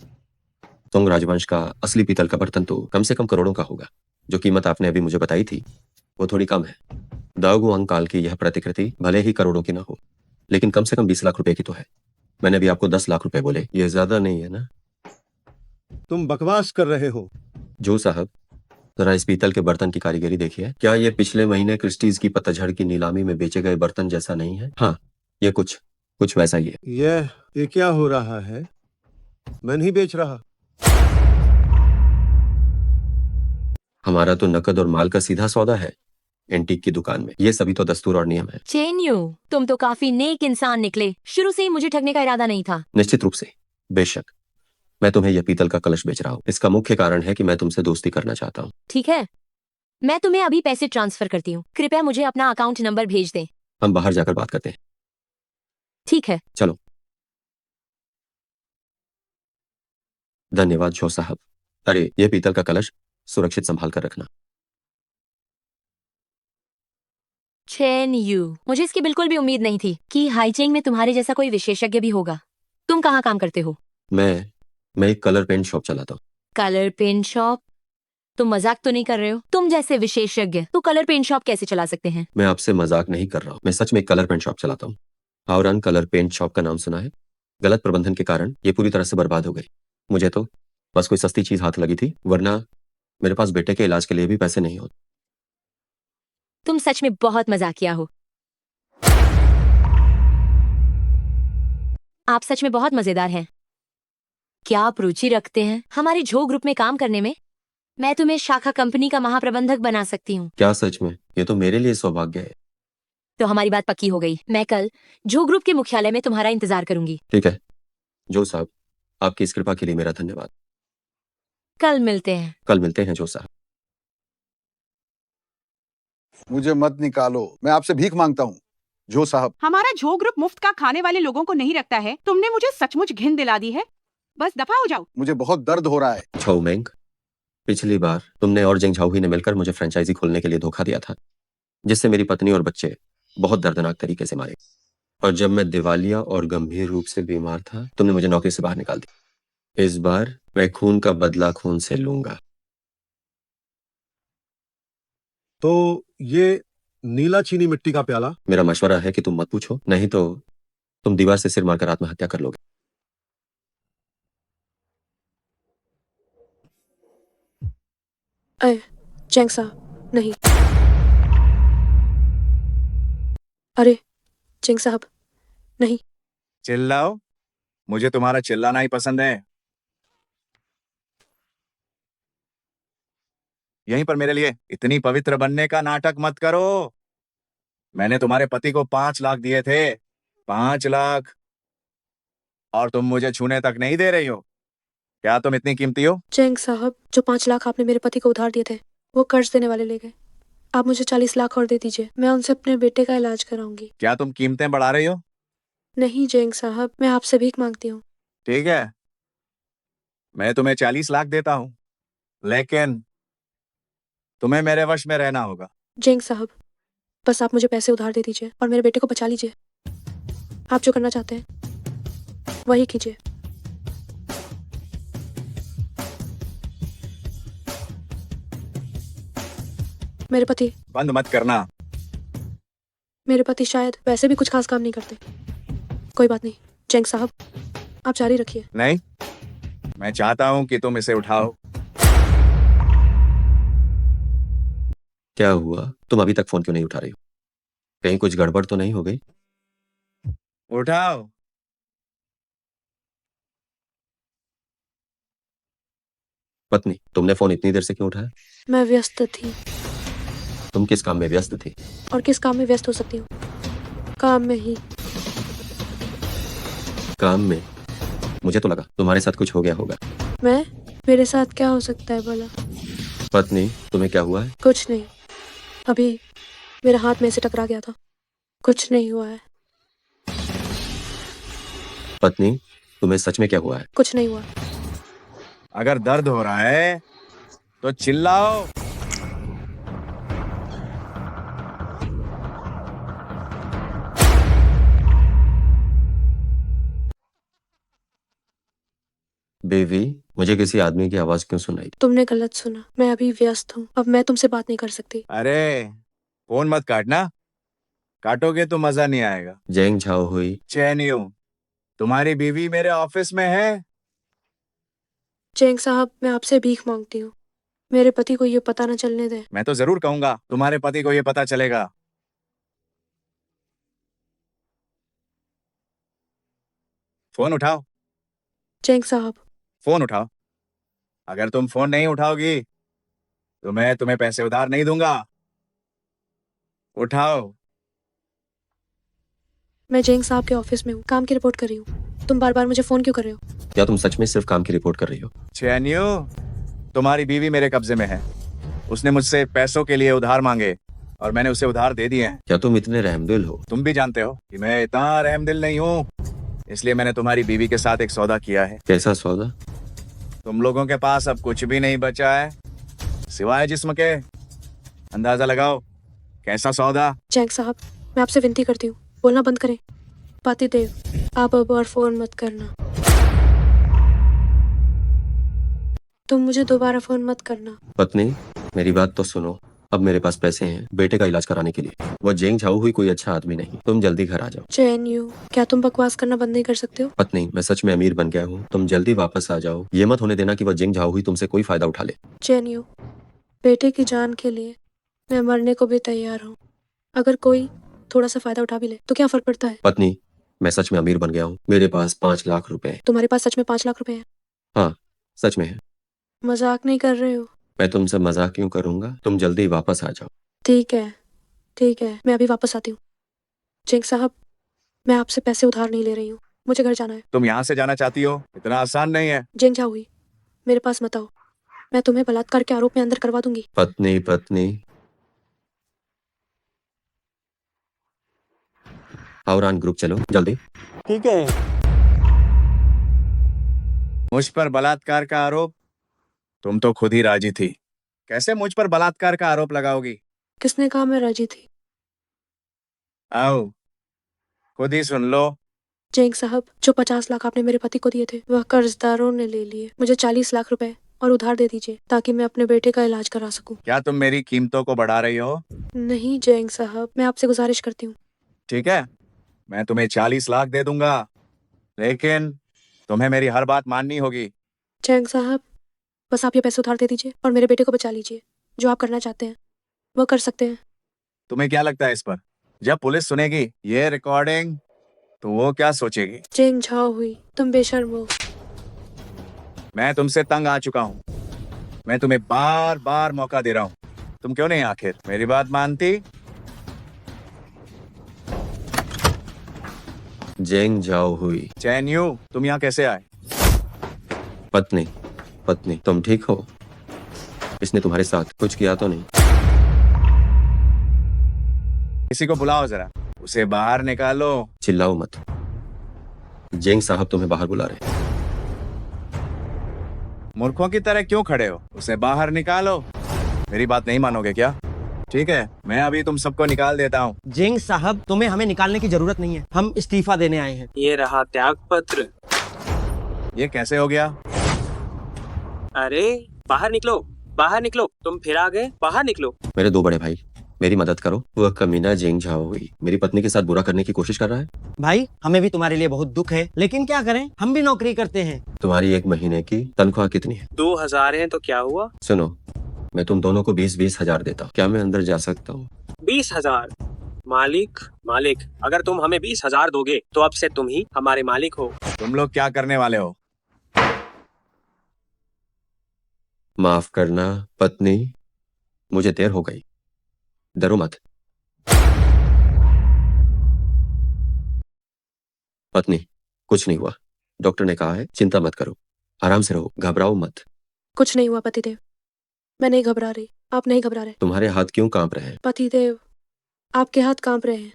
सोंग राजवंश का असली पीतल का बर्तन तो कम से कम करोड़ों का होगा। जो कीमत आपने अभी मुझे बताई थी वो थोड़ी कम है। दाओ गुआंग काल की यह प्रतिकृति भले ही करोड़ों की ना हो, लेकिन कम से कम 20 लाख रुपए की तो है। मैंने अभी आपको 10 लाख रुपए बोले, ये ज्यादा नहीं है ना? तुम बकवास कर रहे हो। जो साहब, जरा इस पीतल के बर्तन की कारीगरी देखिए। क्या ये पिछले महीने क्रिस्टीज की पतझड़ की नीलामी में बेचे गए बर्तन जैसा नहीं है? हाँ, ये कुछ वैसा ही है। ये क्या हो रहा है? मैं नहीं बेच रहा। हमारा तो नकद और माल का सीधा सौदा है एंटीक की दुकान में। ये सभी तो दस्तूर और नियम है। चेन्यू, तुम तो काफी नेक इंसान निकले। शुरू से ही मुझे ठगने का इरादा नहीं था। निश्चित रूप से, बेशक। मैं तुम्हें यह पीतल का कलश बेच रहा हूँ। इसका मुख्य कारण है कि मैं तुमसे दोस्ती करना चाहता हूँ। ठीक है, मैं तुम्हें अभी पैसे ट्रांसफर करती हूँ। कृपया मुझे अपना अकाउंट नंबर भेज दें। हम बाहर जाकर बात करते हैं। ठीक है। चलो। धन्यवाद शो साहब। अरे ये पीतल का कलश सुरक्षित संभाल कर रखना। चेन्यू, मुझे इसकी बिल्कुल भी उम्मीद नहीं थी कि हाईचेंग में तुम्हारे जैसा कोई विशेषज्ञ भी होगा। तुम कहाँ काम करते हो? मैं एक कलर पेंट शॉप चलाता हूँ। Colour paint shop? तुम मजाक तो नहीं कर रहे हो? तुम जैसे विशेषज्ञ तो कलर पेंट शॉप कैसे चला सकते हैं? मैं आपसे मजाक नहीं कर रहा हूँ, मैं सच में एक कलर पेंट शॉप चलाता हूँ। हावरान कलर पेंट शॉप का नाम सुना है? गलत प्रबंधन के कारण ये पूरी तरह से बर्बाद हो गई। मुझे तो बस कोई सस्ती चीज हाथ लगी थी, वरना मेरे पास बेटे के इलाज के लिए भी पैसे नहीं होते। तुम सच में बहुत मजाकिया हो। आप सच में बहुत मजेदार हैं। क्या आप रुचि रखते हैं हमारे झो ग्रुप में काम करने में? मैं तुम्हें शाखा कंपनी का महाप्रबंधक बना सकती हूँ। क्या सच में? ये तो मेरे लिए सौभाग्य है। तो हमारी बात पक्की हो गई। मैं कल झो ग्रुप के मुख्यालय में तुम्हारा इंतजार करूंगी। ठीक है जो साहब, आपकी इस कृपा के लिए मेरा धन्यवाद। कल मिलते हैं। कल मिलते हैं जो साहब। मुझे मत निकालो, मैं आपसे भीख मांगता हूँ जो साहब। हमारा झो ग्रुप मुफ्त का खाने वाले लोगों को नहीं रखता है। तुमने मुझे सचमुच घिन दिला दी है। बस दफा हो जाओ। मुझे बहुत दर्द हो रहा है। छाऊ मेंग, पिछली बार तुमने और जेंग झाओहुई ने मिलकर मुझे फ्रेंचाइजी खोलने के लिए धोखा दिया था, जिससे मेरी पत्नी और बच्चे बहुत दर्दनाक तरीके से मारे। और जब मैं दिवालिया और गंभीर रूप से बीमार था, तुमने मुझे नौकरी से बाहर निकाल दिया। इस बार मैं खून का बदला खून से लूंगा। तो ये नीला चीनी मिट्टी का प्याला? मेरा मशवरा है कि तुम मत पूछो, नहीं तो तुम दीवार से सिर मारकर आत्महत्या कर लोगे। अरे जेंग साहब, नहीं। अरे जेंग साहब, नहीं। चिल्लाओ, मुझे तुम्हारा चिल्लाना ही पसंद है। यहीं पर मेरे लिए इतनी पवित्र बनने का नाटक मत करो। मैंने तुम्हारे पति को 5 लाख दिए थे, 5 लाख, और तुम मुझे छूने तक नहीं दे रही हो। क्या तुम इतनी कीमती हो? जेंग साहब, जो 5 लाख आपने मेरे पति को उधार दिए थे, वो कर्ज देने वाले ले गए। आप मुझे 40 लाख और दे दीजिए, मैं उनसे अपने बेटे का इलाज कराऊंगी। क्या तुम कीमतें बढ़ा रही हो? नहीं जेंग साहब, मैं आपसे भीख मांगती हूँ। ठीक है, मैं तुम्हें 40 लाख देता हूं, लेकिन तुम्हें मेरे वश में रहना होगा। जेंग साहब, बस आप मुझे पैसे उधार दे दीजिए और मेरे बेटे को बचा लीजिए। आप जो करना चाहते हैं वही कीजिए। मेरे पति बंद मत करना। मेरे पति शायद वैसे भी कुछ खास काम नहीं करते। कोई बात नहीं जेंग साहब, आप जारी रखिए। नहीं, मैं चाहता हूं कि तुम इसे उठाओ। क्या हुआ? तुम अभी तक फोन क्यों नहीं उठा रही हो? कहीं कुछ गड़बड़ तो नहीं हो गई? उठाओ। पत्नी, तुमने फोन इतनी देर से क्यों उठाया? मैं व्यस्त थी। तुम किस काम में व्यस्त थी? और किस काम में व्यस्त हो सकती हूँ? काम में ही। काम में? मुझे तो लगा तुम्हारे साथ कुछ हो गया होगा। मेरे साथ क्या हो सकता है भला? पत्नी, तुम्हें क्या हुआ है? कुछ नहीं, अभी मेरा हाथ में से टकरा गया था। कुछ नहीं हुआ है। पत्नी, तुम्हें सच में क्या हुआ है? कुछ नहीं हुआ। अगर दर्द हो रहा है तो चिल्लाओ। बेबी, मुझे किसी आदमी की आवाज क्यों सुनाई? तुमने गलत सुना, मैं अभी व्यस्त हूँ। अब मैं तुमसे बात नहीं कर सकती। अरे फोन मत काटना, काटोगे तो मजा नहीं आएगा। जेंग झाओहुई। चैनियो, तुम्हारी बीवी मेरे ऑफिस में है। जेंग साहब, मैं आपसे भीख मांगती हूँ, मेरे पति को ये पता न चलने दे। मैं तो जरूर कहूंगा, तुम्हारे पति को ये पता चलेगा। फोन उठाओ। जेंग साहब, फोन उठाओ। अगर तुम फोन नहीं उठाओगी तो मैं तुम्हें पैसे उधार नहीं दूंगा। उठाओ। मैं जेंग साहब के ऑफिस में हूँ, काम की रिपोर्ट कर रही हूँ। तुम बार बार मुझे फोन क्यों कर रहे हो? क्या तुम सच में सिर्फ काम की रिपोर्ट कर रही हो? चैनियो, तुम्हारी बीवी मेरे कब्जे में है। उसने मुझसे पैसों के लिए उधार मांगे और मैंने उसे उधार दे दिए हैं। क्या तुम इतने रहमदिल हो? तुम भी जानते हो कि मैं इतना रहमदिल नहीं हूँ, इसलिए मैंने तुम्हारी बीवी के साथ एक सौदा किया है। कैसा सौदा? तुम लोगों के पास अब कुछ भी नहीं बचा है सिवाय जिस्म के। अंदाजा लगाओ कैसा सौदा। जेंग साहब, मैं आपसे विनती करती हूँ, बोलना बंद करें। पाती देव, आप अब और फोन मत करना। तुम मुझे दोबारा फोन मत करना। पत्नी, मेरी बात तो सुनो। अब मेरे पास पैसे हैं बेटे का इलाज कराने के लिए। वो जेंग झाओ हुई कोई अच्छा आदमी नहीं। तुम जल्दी घर आ जाओ। चैन यू, क्या तुम बकवास करना बंद नहीं कर सकते हो? पत्नी, मैं सच में अमीर बन गया हूँ। तुम जल्दी वापस आ जाओ। ये मत होने देना कि वो जेंग झाओ हुई तुमसे कोई फायदा उठा ले। चैन यू, बेटे की जान के लिए मैं मरने को भी तैयार हूँ। अगर कोई थोड़ा सा फायदा उठा भी ले तो क्या फर्क पड़ता है? पत्नी, मैं सच में अमीर बन गया हूँ। मेरे पास 5 लाख रुपए हैं। तुम्हारे पास सच में 5 लाख रुपए हैं? हाँ, सच में है। मजाक नहीं कर रहे हो? मैं तुमसे मजाक क्यों करूंगा? तुम जल्दी वापस आ जाओ। ठीक है, ठीक है, मैं अभी वापस आती हूँ। जेंग साहब, मैं आपसे पैसे उधार नहीं ले रही हूँ, मुझे घर जाना है। तुम यहाँ से जाना चाहती हो? इतना आसान नहीं है। जेंग झाओ हुई, मेरे पास मत आओ, मैं तुम्हें बलात्कार के आरोप में अंदर करवा दूंगी। पत्नी, पत्नी, हावरान ग्रुप चलो जल्दी। ठीक है। मुझ पर बलात्कार का आरोप? तुम तो खुद ही राजी थी, कैसे मुझ पर बलात्कार का आरोप लगाओगी? किसने कहा मैं राजी थी? आओ, खुद ही सुन लो। जेंग साहब, जो 50 लाख आपने मेरे पति को दिए थे वह कर्जदारों ने ले लिए। मुझे 40 लाख रुपए और उधार दे दीजिए ताकि मैं अपने बेटे का इलाज करा सकूं। क्या तुम मेरी कीमतों को बढ़ा रही हो? नहीं जेंग साहब, मैं आपसे गुजारिश करती हूँ। ठीक है, मैं तुम्हें 40 लाख दे दूंगा, लेकिन तुम्हें मेरी हर बात माननी होगी। जेंग साहब, बस आप ये पैसे उधार दे दीजिए और मेरे बेटे को बचा लीजिए। जो आप करना चाहते हैं वो कर सकते हैं। तुम्हें क्या लगता है इस पर? जब पुलिस सुनेगी ये रिकॉर्डिंग तो वो क्या सोचेगी? जेंग झाओ हुई, तुम बेशर्म हो। मैं तुमसे तंग आ चुका हूँ। मैं तुम्हें बार बार मौका दे रहा हूँ, तुम क्यों नहीं आखिर मेरी बात मानती? जेंग झाओ हुई। चैन यू, तुम यहाँ कैसे आए? पत्नी, पत्नी, तुम ठीक हो? इसने तुम्हारे साथ कुछ किया तो नहीं? किसी को बुलाओ जरा, उसे बाहर निकालो। चिल्लाओ मत। जेंग साहब तुम्हें बाहर बुला रहे हैं। मूर्खों की तरह क्यों खड़े हो? उसे बाहर निकालो। मेरी बात नहीं मानोगे क्या? ठीक है, मैं अभी तुम सबको निकाल देता हूँ। जेंग साहब, तुम्हें हमें निकालने की जरूरत नहीं है, हम इस्तीफा देने आए हैं। ये रहा त्याग पत्र। ये कैसे हो गया? अरे बाहर निकलो, बाहर निकलो, तुम फिर आ गए, बाहर निकलो। मेरे 2 बड़े भाई, मेरी मदद करो। वह कमीना जेंग झाओ हुई मेरी पत्नी के साथ बुरा करने की कोशिश कर रहा है। भाई, हमें भी तुम्हारे लिए बहुत दुख है, लेकिन क्या करें, हम भी नौकरी करते हैं। तुम्हारी 1 महीने की तनख्वाह कितनी है? 2000 है तो क्या हुआ? सुनो, मैं तुम दोनों को 20-20 हजार देता हूँ। क्या मैं अंदर जा सकता हूँ? 20,000? मालिक, मालिक, अगर तुम हमें 20,000 दोगे तो अब से तुम ही हमारे मालिक हो। तुम लोग क्या करने वाले हो? माफ करना पत्नी, मुझे देर हो गई। डरो मत। पत्नी, कुछ नहीं हुआ। डॉक्टर ने कहा है चिंता मत करो, आराम से रहो, घबराओ मत। कुछ नहीं हुआ पतिदेव, मैं नहीं घबरा रही, आप नहीं घबरा रहे। तुम्हारे हाथ क्यों कांप रहे हैं? पतिदेव, आपके हाथ कांप रहे हैं।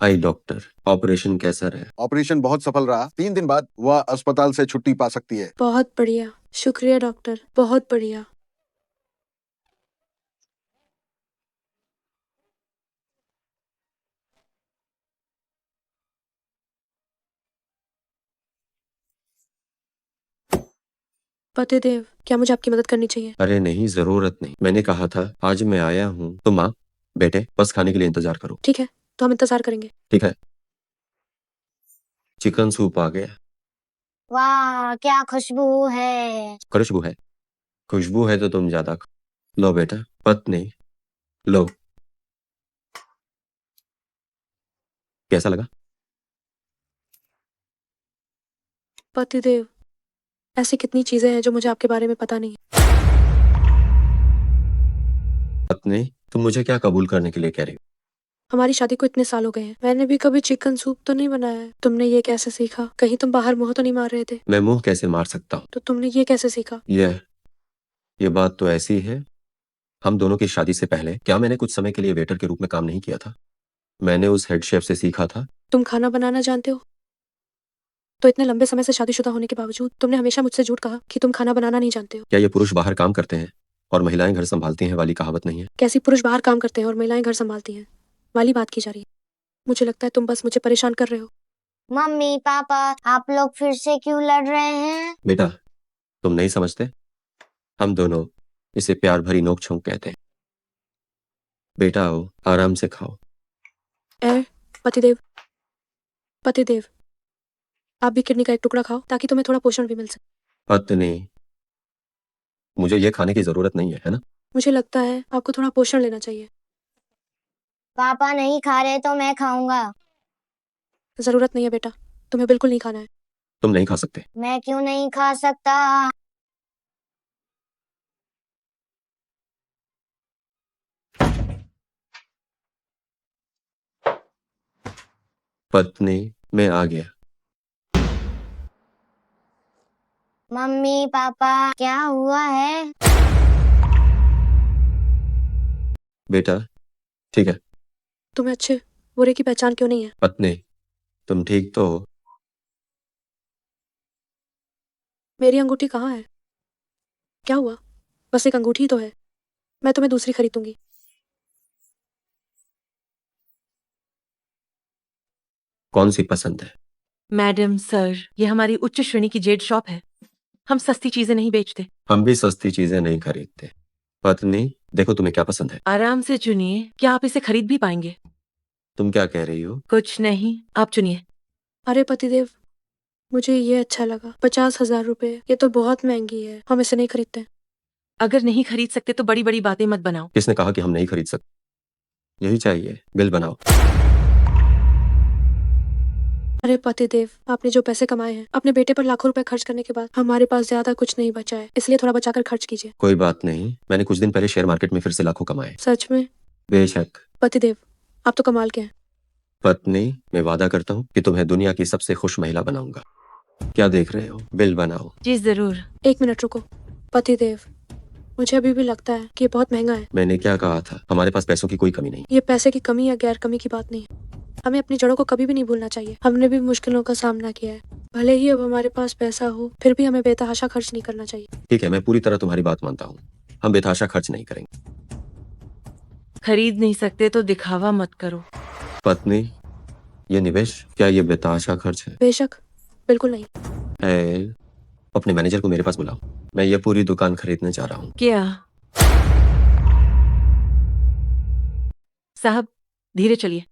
आई डॉक्टर, ऑपरेशन कैसा रहा? ऑपरेशन बहुत सफल रहा। 3 दिन बाद वह अस्पताल से छुट्टी पा सकती है। बहुत बढ़िया, शुक्रिया डॉक्टर, बहुत बढ़िया। पतिदेव, क्या मुझे आपकी मदद करनी चाहिए? अरे नहीं, जरूरत नहीं। मैंने कहा था आज मैं आया हूँ। तो माँ बेटे बस खाने के लिए इंतजार करो। ठीक है, तो हम इंतजार करेंगे। ठीक है। चिकन सूप आ गया। वाह क्या खुशबू है। खुशबू है? खुशबू है तो तुम ज्यादा खाओ। लो बेटा। पत्नी, लो। कैसा लगा? पतिदेव, ऐसी कितनी चीजें हैं जो मुझे आपके बारे में पता नहीं है। पत्नी, तुम मुझे क्या कबूल करने के लिए कह रही हो? हमारी शादी को इतने साल हो गए हैं, मैंने भी कभी चिकन सूप तो नहीं बनाया है। तुमने ये कैसे सीखा? कहीं तुम बाहर मुंह तो नहीं मार रहे थे? मैं मुंह कैसे मार सकता हूँ? तो तुमने ये कैसे सीखा? ये बात तो ऐसी है, हम दोनों की शादी से पहले क्या मैंने कुछ समय के लिए वेटर के रूप में काम नहीं किया था? मैंने उस हेड शेफ से सीखा था। तुम खाना बनाना जानते हो? तो इतने लंबे समय से शादीशुदा होने के बावजूद तुमने हमेशा मुझसे झूठ कहा कि तुम खाना बनाना नहीं जानते हो। क्या ये पुरुष बाहर काम करते हैं और महिलाएं घर संभालती हैं वाली कहावत नहीं है? कैसी पुरुष बाहर काम करते हैं और महिलाएं घर संभालती हैं वाली बात की जा रही है। मुझे लगता है तुम बस मुझे परेशान कर रहे हो। मम्मी पापा आप लोग फिर से क्यों लड़ रहे हैं? बेटा, तुम नहीं समझते? हम दोनों इसे प्यार भरी नोक झोंक कहते हैं। बेटा आओ, आराम से खाओ। ए पतिदेव, पतिदेव, आप भी किडनी का एक टुकड़ा खाओ ताकि तुम्हें थोड़ा पोषण भी मिल सके। पत्नी, मुझे ये खाने की जरूरत नहीं है ना? मुझे लगता है आपको थोड़ा पोषण लेना चाहिए। पापा नहीं खा रहे तो मैं खाऊंगा। जरूरत नहीं है बेटा, तुम्हें बिल्कुल नहीं खाना है। तुम नहीं खा सकते। मैं क्यों नहीं खा सकता? पत्नी, मैं आ गया। मम्मी पापा क्या हुआ है? बेटा, ठीक है। तुम्हें अच्छे बुरे की पहचान क्यों नहीं है? पत्नी, तुम ठीक तो हो? मेरी अंगूठी कहाँ है? क्या हुआ? बस एक अंगूठी ही तो है, मैं तुम्हें दूसरी खरीदूंगी। कौन सी पसंद है? मैडम सर, ये हमारी उच्च श्रेणी की जेड शॉप है। हम सस्ती चीजें नहीं बेचते। हम भी सस्ती चीजें नहीं खरीदते। पत्नी, देखो तुम्हें क्या पसंद है। आराम से चुनिए, क्या आप इसे खरीद भी पाएंगे? तुम क्या कह रही हो? कुछ नहीं, आप चुनिए। अरे पतिदेव, मुझे ये अच्छा लगा। 50,000 रुपए, ये तो बहुत महंगी है, हम इसे नहीं खरीदते। अगर नहीं खरीद सकते तो बड़ी बड़ी बातें मत बनाओ। किसने कहा कि हम नहीं खरीद सकते? यही चाहिए, बिल बनाओ। अरे पतिदेव, आपने जो पैसे कमाए हैं अपने बेटे पर लाखों रुपए खर्च करने के बाद हमारे पास ज्यादा कुछ नहीं बचा है, इसलिए थोड़ा बचाकर खर्च कीजिए। कोई बात नहीं, मैंने कुछ दिन पहले शेयर मार्केट में फिर से लाखों कमाए। सच में? बेशक। पतिदेव, आप तो कमाल के हैं। पत्नी, मैं वादा करता हूँ कि तुम्हें दुनिया की सबसे खुश महिला बनाऊंगा। क्या देख रहे हो? बिल बनाओ। जी जरूर। 1 मिनट रुको। पतिदेव, मुझे अभी भी लगता है कि ये बहुत महंगा है। मैंने क्या कहा था? हमारे पास पैसों की कोई कमी नहीं। ये पैसे की कमी या गैर कमी की बात नहीं है, हमें अपनी जड़ों को कभी भी नहीं भूलना चाहिए। हमने भी मुश्किलों का सामना किया है, भले ही अब हमारे पास पैसा हो फिर भी हमें बेतहाशा खर्च नहीं करना चाहिए। ठीक है, मैं पूरी तरह तुम्हारी बात मानता हूँ। हम बेतहाशा खर्च नहीं करेंगे। खरीद नहीं सकते तो दिखावा मत करो। पत्नी, ये निवेश, क्या ये बेतहाशा खर्च है? बेशक, बिल्कुल नहीं। है, अपने मैनेजर को मेरे पास बुलाओ। मैं ये पूरी दुकान खरीदने जा रहा हूँ। क्या साहब, धीरे चलिए।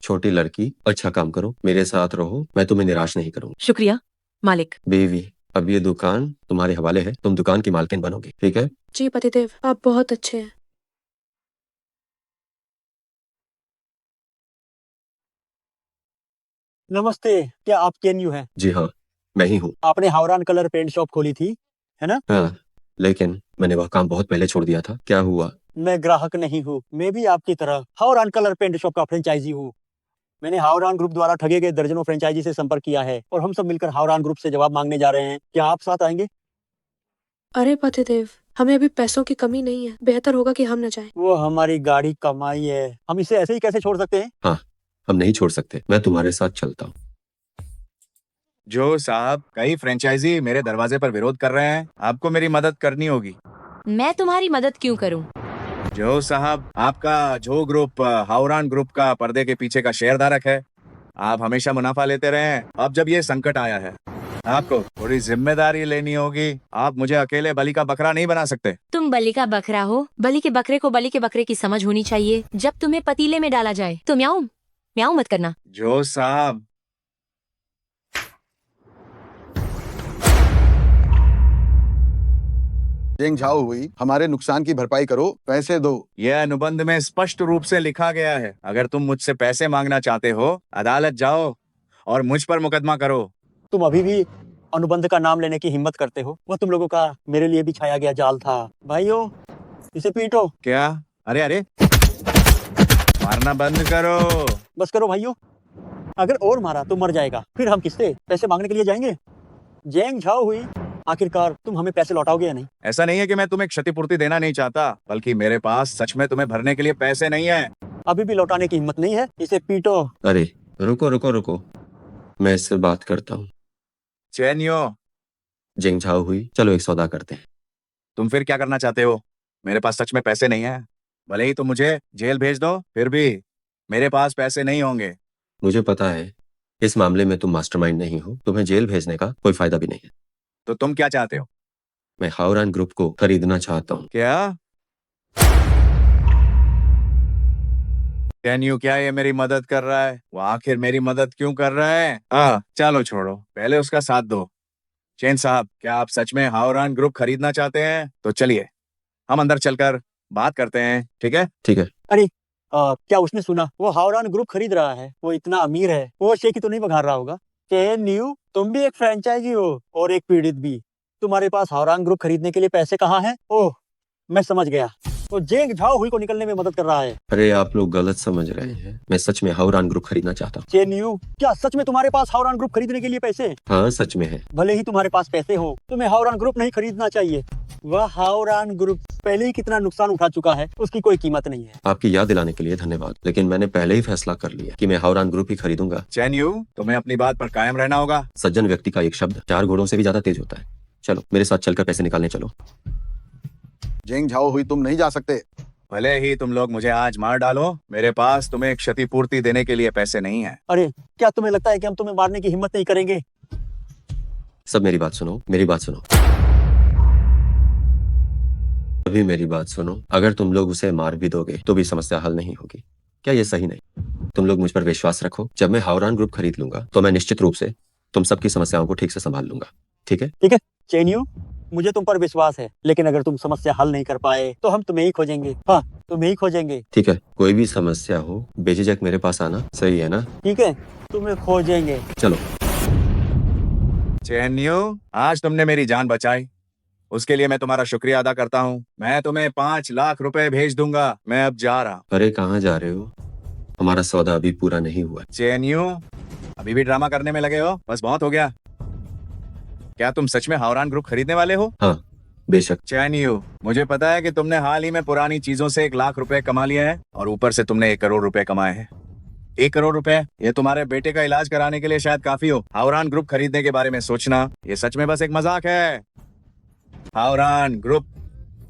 छोटी लड़की, अच्छा काम करो, मेरे साथ रहो, मैं तुम्हें निराश नहीं करूंगी। शुक्रिया मालिक। बीवी, अब ये दुकान तुम्हारे हवाले है, तुम दुकान की मालकिन बनोगी, ठीक है? जी पतिदेव, आप बहुत अच्छे हैं। नमस्ते, क्या आप केन्यू हैं? जी हाँ, मैं ही हूँ। आपने हावरान कलर पेंट शॉप खोली थी, है ना? हाँ, लेकिन मैंने वह काम बहुत पहले छोड़ दिया था। क्या हुआ? मैं ग्राहक नहीं हूँ, मैं भी आपकी तरह हावरान कलर पेंट शॉप का फ्रेंचाइजी हूँ। मैंने हावरान ग्रुप द्वारा ठगे गए दर्जनों फ्रेंचाइजी से संपर्क किया है और हम सब मिलकर हावरान ग्रुप से जवाब मांगने जा रहे हैं। क्या आप साथ आएंगे? अरे पतिदेव, हमें अभी पैसों की कमी नहीं है, बेहतर होगा कि हम न जाएं। वो हमारी गाड़ी कमाई है, हम इसे ऐसे ही कैसे छोड़ सकते हैं? हाँ, हम नहीं छोड़ सकते, मैं तुम्हारे साथ चलता हूँ। जो साहब, कई फ्रेंचाइजी मेरे दरवाजे पर विरोध कर रहे हैं, आपको मेरी मदद करनी होगी। मैं तुम्हारी मदद क्यों करूं? जो साहब, आपका जो ग्रुप हावरान ग्रुप का पर्दे के पीछे का शेयरधारक है, आप हमेशा मुनाफा लेते रहे हैं। अब जब ये संकट आया है, आपको थोड़ी जिम्मेदारी लेनी होगी। आप मुझे अकेले बलि का बकरा नहीं बना सकते। तुम बलि का बकरा हो? बलि के बकरे को बलि के बकरे की समझ होनी चाहिए। जब तुम्हें पतीले में डाला जाए तो म्याऊं म्याऊं मत करना। जो साहब, जेंग झाओ हुई, हमारे नुकसान की भरपाई करो, पैसे दो। यह अनुबंध में स्पष्ट रूप से लिखा गया है। अगर तुम मुझसे पैसे मांगना चाहते हो, अदालत जाओ और मुझ पर मुकदमा करो। तुम अभी भी अनुबंध का नाम लेने की हिम्मत करते हो? वह तुम लोगों का मेरे लिए भी छाया गया जाल था। भाइयों, इसे पीटो। क्या? अरे अरे, मारना बंद करो। बस करो भाइयों, अगर और मारा तो मर जाएगा, फिर हम किससे पैसे मांगने के लिए जाएंगे? जेंग झाओ हुई, आखिरकार तुम हमें पैसे लौटाओगे या नहीं? ऐसा नहीं है कि मैं तुम्हें क्षतिपूर्ति देना नहीं चाहता, बल्कि मेरे पास सच में तुम्हें भरने के लिए पैसे नहीं है। अभी भी लौटाने की हिम्मत नहीं है? इसे पीटो। अरे रुको रुको रुको, मैं इससे बात करता हूँ। चैनियो, जेंग झाओ हुई, चलो एक सौदा करते हैं। तुम फिर क्या करना चाहते हो? मेरे पास सच में पैसे नहीं है, भले ही तुम मुझे जेल भेज दो, फिर भी मेरे पास पैसे नहीं होंगे। मुझे पता है इस मामले में तुम मास्टरमाइंड नहीं हो, तुम्हें जेल भेजने का कोई फायदा भी नहीं है। तो तुम क्या चाहते हो? मैं हावरान ग्रुप को खरीदना चाहता हूँ। क्या? कैन यू, क्या ये मेरी मदद कर रहा है? वो आखिर मेरी मदद क्यों कर रहा है? चलो छोड़ो, पहले उसका साथ दो। चेन साहब, क्या आप सच में हावरान ग्रुप खरीदना चाहते हैं? तो चलिए हम अंदर चलकर बात करते हैं, ठीक है? ठीक है। अरे क्या उसने सुना? वो हावरान ग्रुप खरीद रहा है। वो इतना अमीर है, वो शेख ही तो नहीं बघार रहा होगा। न्यू, तुम भी एक फ्रेंचाइजी हो और एक पीड़ित भी। तुम्हारे पास हावरान ग्रुप खरीदने के लिए पैसे कहाँ हैं? ओह, मैं समझ गया। वो जेंग झाओ हुई को निकलने में मदद कर रहा है। अरे आप लोग गलत समझ रहे हैं, मैं सच में हावरान ग्रुप खरीदना चाहता हूँ। न्यू, क्या सच में तुम्हारे पास हावरान ग्रुप खरीदने के लिए पैसे? हाँ सच में है। भले ही तुम्हारे पास पैसे हो, तुम्हें हावरान ग्रुप नहीं खरीदना चाहिए। वह हावरान ग्रुप पहले ही कितना नुकसान उठा चुका है, उसकी कोई कीमत नहीं है। आपकी याद दिलाने के लिए धन्यवाद, लेकिन मैंने पहले ही फैसला कर लिया कि मैं हावरान ग्रुप ही खरीदूंगा। चैन यू, तुम्हें अपनी बात पर कायम रहना होगा। सज्जन व्यक्ति का एक शब्द 4 घोड़ों से भी ज्यादा तेज होता है। चलो मेरे साथ चलकर पैसे निकालने चलो। जेंग झाओ हुई, तुम नहीं जा सकते। भले ही तुम लोग मुझे आज मार डालो, मेरे पास तुम्हें क्षतिपूर्ति देने के लिए पैसे नहीं है। अरे, क्या तुम्हें लगता है कि हम तुम्हें मारने की हिम्मत नहीं करेंगे? सब मेरी बात सुनो, मेरी बात सुनो, अभी मेरी बात सुनो। अगर तुम लोग उसे मार भी दोगे तो भी समस्या हल नहीं होगी। क्या ये सही नहीं? तुम लोग मुझ पर विश्वास रखो। जब मैं हावरान ग्रुप खरीद लूंगा तो मैं निश्चित रूप से तुम सबकी समस्याओं को ठीक से संभाल लूंगा, ठीक है? ठीक है चेन्यू, मुझे तुम पर विश्वास है, लेकिन अगर तुम समस्या हल नहीं कर पाए तो हम तुम्हें ही खोजेंगे। हाँ, तुम्हें ही खोजेंगे। ठीक है, कोई भी समस्या हो बेझिझक मेरे पास आना, सही है ना? ठीक है, तुम्हें खोजेंगे। चलो। चैन्यू, आज तुमने मेरी जान बचाई, उसके लिए मैं तुम्हारा शुक्रिया अदा करता हूँ। मैं तुम्हें 5 लाख रुपए भेज दूंगा। मैं अब जा रहा हूँ। अरे कहाँ जा रहे हो? हमारा सौदा अभी पूरा नहीं हुआ। चैन्यू, अभी भी ड्रामा करने में लगे हो? बस बहुत हो गया। क्या तुम सच में हावरान ग्रुप खरीदने वाले हो? हाँ बेशक। चैन्यू, मुझे पता है कि तुमने हाल ही में पुरानी चीजों से 1 लाख रुपए कमा लिया है और ऊपर से तुमने 1 करोड़ रुपए कमाए हैं। 1 करोड़ रुपए, ये तुम्हारे बेटे का इलाज कराने के लिए शायद काफी हो। हावरान ग्रुप खरीदने के बारे में सोचना, ये सच में बस एक मजाक है। हावरान ग्रुप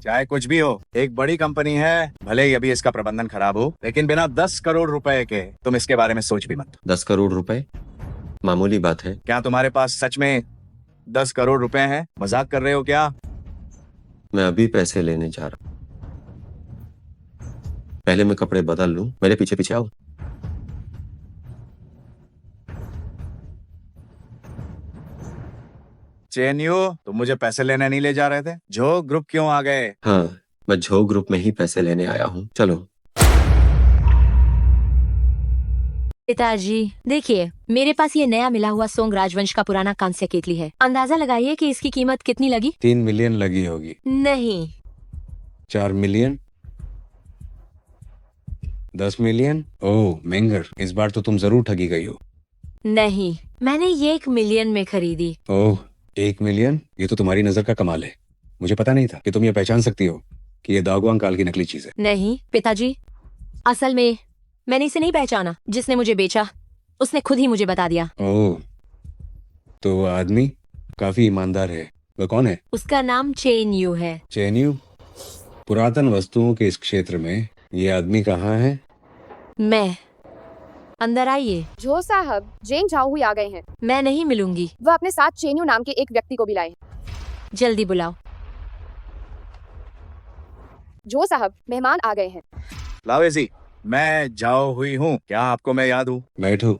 चाहे कुछ भी हो, एक बड़ी कंपनी है। भले ही अभी इसका प्रबंधन खराब हो, लेकिन बिना 10 करोड़ रुपए के तुम इसके बारे में सोच भी मत। 10 करोड़ रुपए मामूली बात है। क्या तुम्हारे पास सच में 10 करोड़ रुपए हैं? मजाक कर रहे हो क्या? मैं अभी पैसे लेने जा रहा हूँ, पहले मैं कपड़े बदल लूं। मेरे पीछे पीछे आओ। चैन्यू, तुम मुझे पैसे लेने नहीं ले जा रहे थे? जो ग्रुप क्यों आ गए? हाँ, मैं झो ग्रुप में ही पैसे लेने आया हूँ। चलो। पिताजी देखिए, मेरे पास ये नया मिला हुआ सोंग राजवंश का पुराना कांस्य केतली है। अंदाजा लगाइए कि इसकी कीमत कितनी लगी? 3 मिलियन लगी होगी। नहीं। 4 मिलियन? 10 मिलियन? ओह मेंगर, इस बार तो तुम जरूर ठगी गई हो। नहीं, मैंने ये 1 मिलियन में खरीदी। ओह 1 मिलियन? ये तो तुम्हारी नजर का कमाल है। मुझे पता नहीं था कि तुम ये पहचान सकती हो कि ये दागवांग काल की नकली चीज है। नहीं पिताजी, असल में मैंने इसे नहीं पहचाना। जिसने मुझे बेचा उसने खुद ही मुझे बता दिया। ओह, तो वो आदमी काफी ईमानदार है। वो कौन है? उसका नाम चेन यू है। चेन्यू, पुरातन वस्तुओं के इस क्षेत्र में ये आदमी कहाँ है? मैं। अंदर आइए। जो साहब, जेंग झाओ हुई आ गए हैं। मैं नहीं मिलूंगी। वह अपने साथ चेन्यू नाम के एक व्यक्ति को भी लाए हैं। जल्दी बुलाओ। जो साहब, मेहमान आ गए हैं। लावेजी, मैं जाओ हुई हूँ। क्या आपको मैं याद हूँ? बैठो।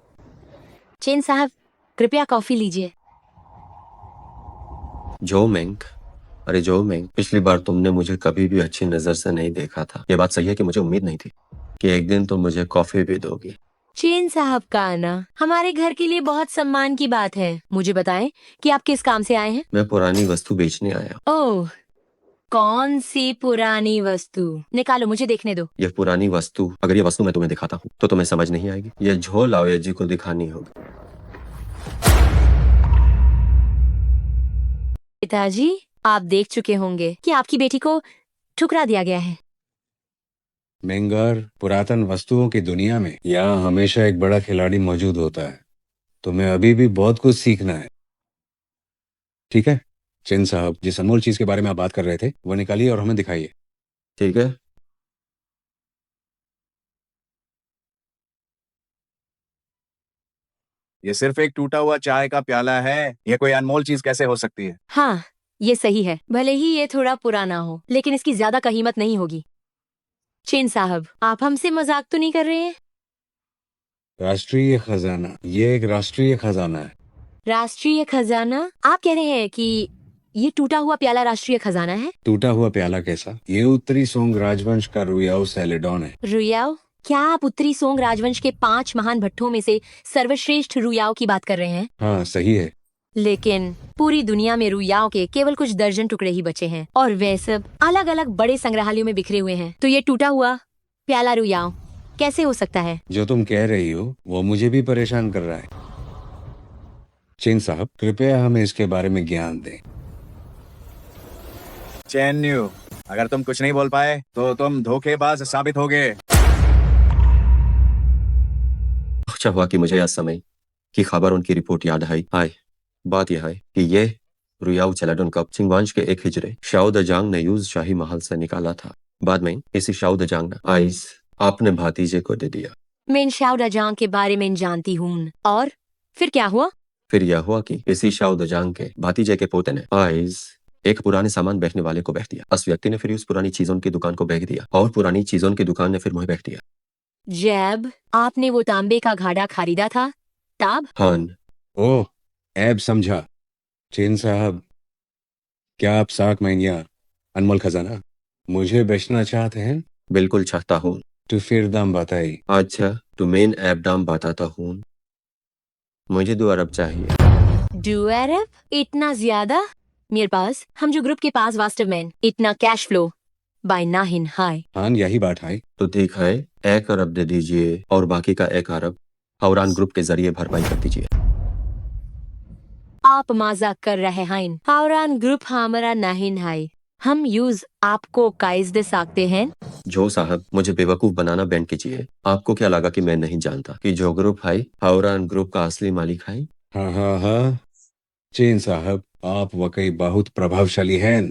चेन साहब, कृपया कॉफी लीजिए। जो मेंग, अरे जो मेंग, पिछली बार तुमने मुझे कभी भी अच्छी नजर से नहीं देखा था। ये बात सही है कि मुझे उम्मीद नहीं थी कि एक दिन तुम मुझे कॉफी भी दोगी। चेन साहब का आना हमारे घर के लिए बहुत सम्मान की बात है। मुझे बताएं कि आप किस काम से आए हैं? मैं पुरानी वस्तु बेचने आया। ओह, कौन सी पुरानी वस्तु? निकालो, मुझे देखने दो। यह पुरानी वस्तु, अगर ये वस्तु मैं तुम्हें दिखाता हूँ तो तुम्हें समझ नहीं आएगी। यह झो लाओ जी को दिखानी होगी। पिताजी, आप देख चुके होंगे कि आपकी बेटी को ठुकरा दिया गया है। मेंगर, पुरातन वस्तुओं की दुनिया में यहाँ हमेशा एक बड़ा खिलाड़ी मौजूद होता है। तुम्हें अभी भी बहुत कुछ सीखना है, ठीक है? चेन साहब, जिस अनमोल चीज के बारे में आप बात कर रहे थे वो निकालिए और हमें दिखाइए। ठीक है। ये सिर्फ एक टूटा हुआ चाय का प्याला है। ये कोई अनमोल चीज कैसे हो सकती है? हाँ, ये सही है, भले ही ये थोड़ा पुराना हो, लेकिन इसकी ज्यादा कीमत नहीं होगी। चेन साहब, आप हमसे मजाक तो नहीं कर रहे हैं? राष्ट्रीय खजाना, ये एक राष्ट्रीय खजाना है। राष्ट्रीय खजाना? आप कह रहे हैं कि ये टूटा हुआ प्याला राष्ट्रीय खजाना है? टूटा हुआ प्याला कैसा? ये उत्तरी सोंग राजवंश का रुयाओ सेलेडॉन है। रुयाओ? क्या आप उत्तरी सोंग राजवंश के 5 महान भट्टों में से सर्वश्रेष्ठ रुयाओ की बात कर रहे हैं? हाँ, सही है। लेकिन पूरी दुनिया में रुयाओ के केवल कुछ दर्जन टुकड़े ही बचे हैं, और वे सब अलग अलग बड़े संग्रहालयों में बिखरे हुए हैं। तो ये टूटा हुआ प्याला रुयाओ कैसे हो सकता है? जो तुम कह रही हो वो मुझे भी परेशान कर रहा है। चेन साहब, कृपया हमें इसके बारे में ज्ञान दें। चैन न्यू, अगर तुम कुछ नहीं बोल पाए तो तुम धोखेबाज साबित होगे। अच्छा हुआ कि मुझे आज समय की खबर उनकी रिपोर्ट याद आई। बात यह है कि ये रुयाओ चेलाडोन कप चिंगवांश के एक हिजरे शाओ दजांग ने यूज शाही महल से निकाला था। बाद में इसी शाओ दजांग ने आइस आपने भातीजे को दे दिया। मैं इन शाओ दजांग के बारे में जानती हूँ। और फिर क्या हुआ? फिर यह हुआ कि इसी शाओ दजांग के भातीजे के पोते ने आइस एक पुराने सामान बेचने वाले को बेच दिया। उस व्यक्ति ने फिर उस पुरानी चीजों की दुकान को बेच दिया, और पुरानी चीजों की दुकान ने फिर मुझे बेच दिया। जैब, आपने वो तांबे का घड़ा खरीदा था तब? हाँ। ओह, ऐब समझा। चेन साहब, क्या आप साख महीनिया अनमोल खजाना मुझे बेचना चाहते हैं? बिल्कुल चाहता हूँ। तो फिर दाम बताइए। अच्छा, तो मेन ऐप दाम बताता हूँ। मुझे 2 अरब चाहिए। 2 अरब? इतना ज्यादा? मेरे पास, हम जो ग्रुप के पास वास्तव में इतना कैश फ्लो बाय नाहिन हाय। हाँ, यही बात है। तो ठीक है, 1 अरब दे दीजिए और बाकी का 1 अरब हवरान ग्रुप के जरिए भरपाई कर दीजिए। आप मजाक कर रहे हैं? हवरान ग्रुप हमारा नाहिन है, हम यूज आपको काइज दे सकते हैं। जो साहब, मुझे बेवकूफ बनाना बैंड कीजिए। आपको क्या लगा कि मैं नहीं जानता कि जो ग्रुप है हवरान ग्रुप का असली मालिक है? हाँ हाँ हाँ, चेन साहब, आप वाकई बहुत प्रभावशाली हैं।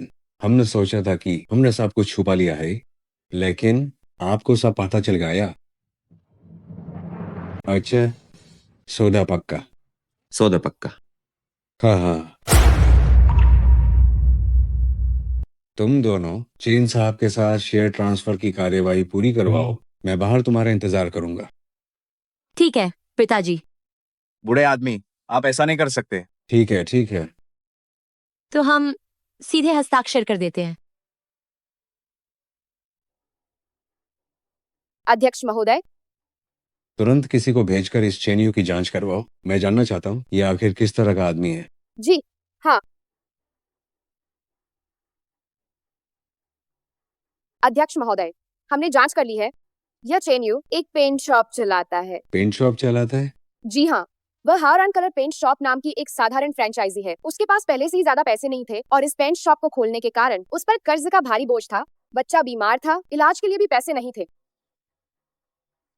हमने सोचा था कि हमने सब कुछ छुपा लिया है, लेकिन आपको सब पता चल गया। अच्छा, सौदा पक्का? सौदा पक्का। हाँ हाँ। तुम दोनों चेन साहब के साथ शेयर ट्रांसफर की कार्यवाही पूरी करवाओ। मैं बाहर तुम्हारा इंतजार करूंगा। ठीक है पिताजी। बूढ़े आदमी, आप ऐसा नहीं कर सकते। ठीक है, ठीक है। तो हम सीधे हस्ताक्षर कर देते हैं। अध्यक्ष महोदय, तुरंत किसी को भेजकर इस चेनियों की जांच करवाओ। मैं जानना चाहता हूँ ये आखिर किस तरह का आदमी है। जी हाँ। अध्यक्ष महोदय, हमने जांच कर ली है। यह चेन्यू एक पेंट शॉप चलाता है। पेंट शॉप चलाता है? जी हाँ, वह हावरान कलर पेंट शॉप नाम की एक साधारण फ्रेंचाइजी है। उसके पास पहले से ही ज्यादा पैसे नहीं थे, और इस पेंट शॉप को खोलने के कारण उस पर कर्ज का भारी बोझ था। बच्चा बीमार था, इलाज के लिए भी पैसे नहीं थे।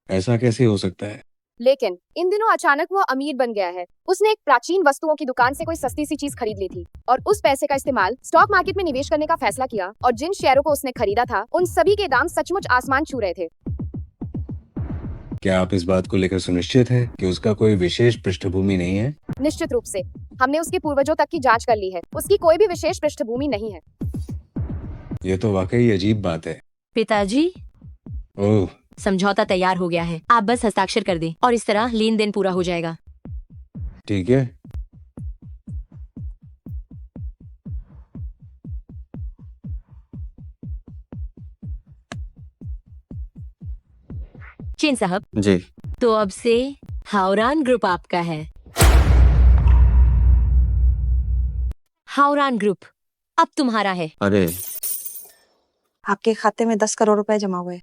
ऐसा कैसे हो सकता है? लेकिन इन दिनों अचानक वह अमीर बन गया है। उसने एक प्राचीन वस्तुओं की दुकान से कोई सस्ती सी चीज खरीद ली थी, और उस पैसे का इस्तेमाल स्टॉक मार्केट में निवेश करने का फैसला किया। और जिन शेयरों को उसने खरीदा था, उन सभी के दाम सचमुच आसमान छू रहे थे। क्या आप इस बात को लेकर सुनिश्चित हैं कि उसका कोई विशेष पृष्ठभूमि नहीं है? निश्चित रूप से, हमने उसके पूर्वजों तक की जांच कर ली है। उसकी कोई भी विशेष पृष्ठभूमि नहीं है। ये तो वाकई अजीब बात है। पिताजी, ओह, समझौता तैयार हो गया है। आप बस हस्ताक्षर कर दें और इस तरह लेन देन पूरा हो जाएगा। ठीक है। चेन साहब जी। तो अब से हावरान ग्रुप आपका है। हावरान ग्रुप अब तुम्हारा है। अरे, आपके खाते में 10 करोड़ रुपए जमा हुए।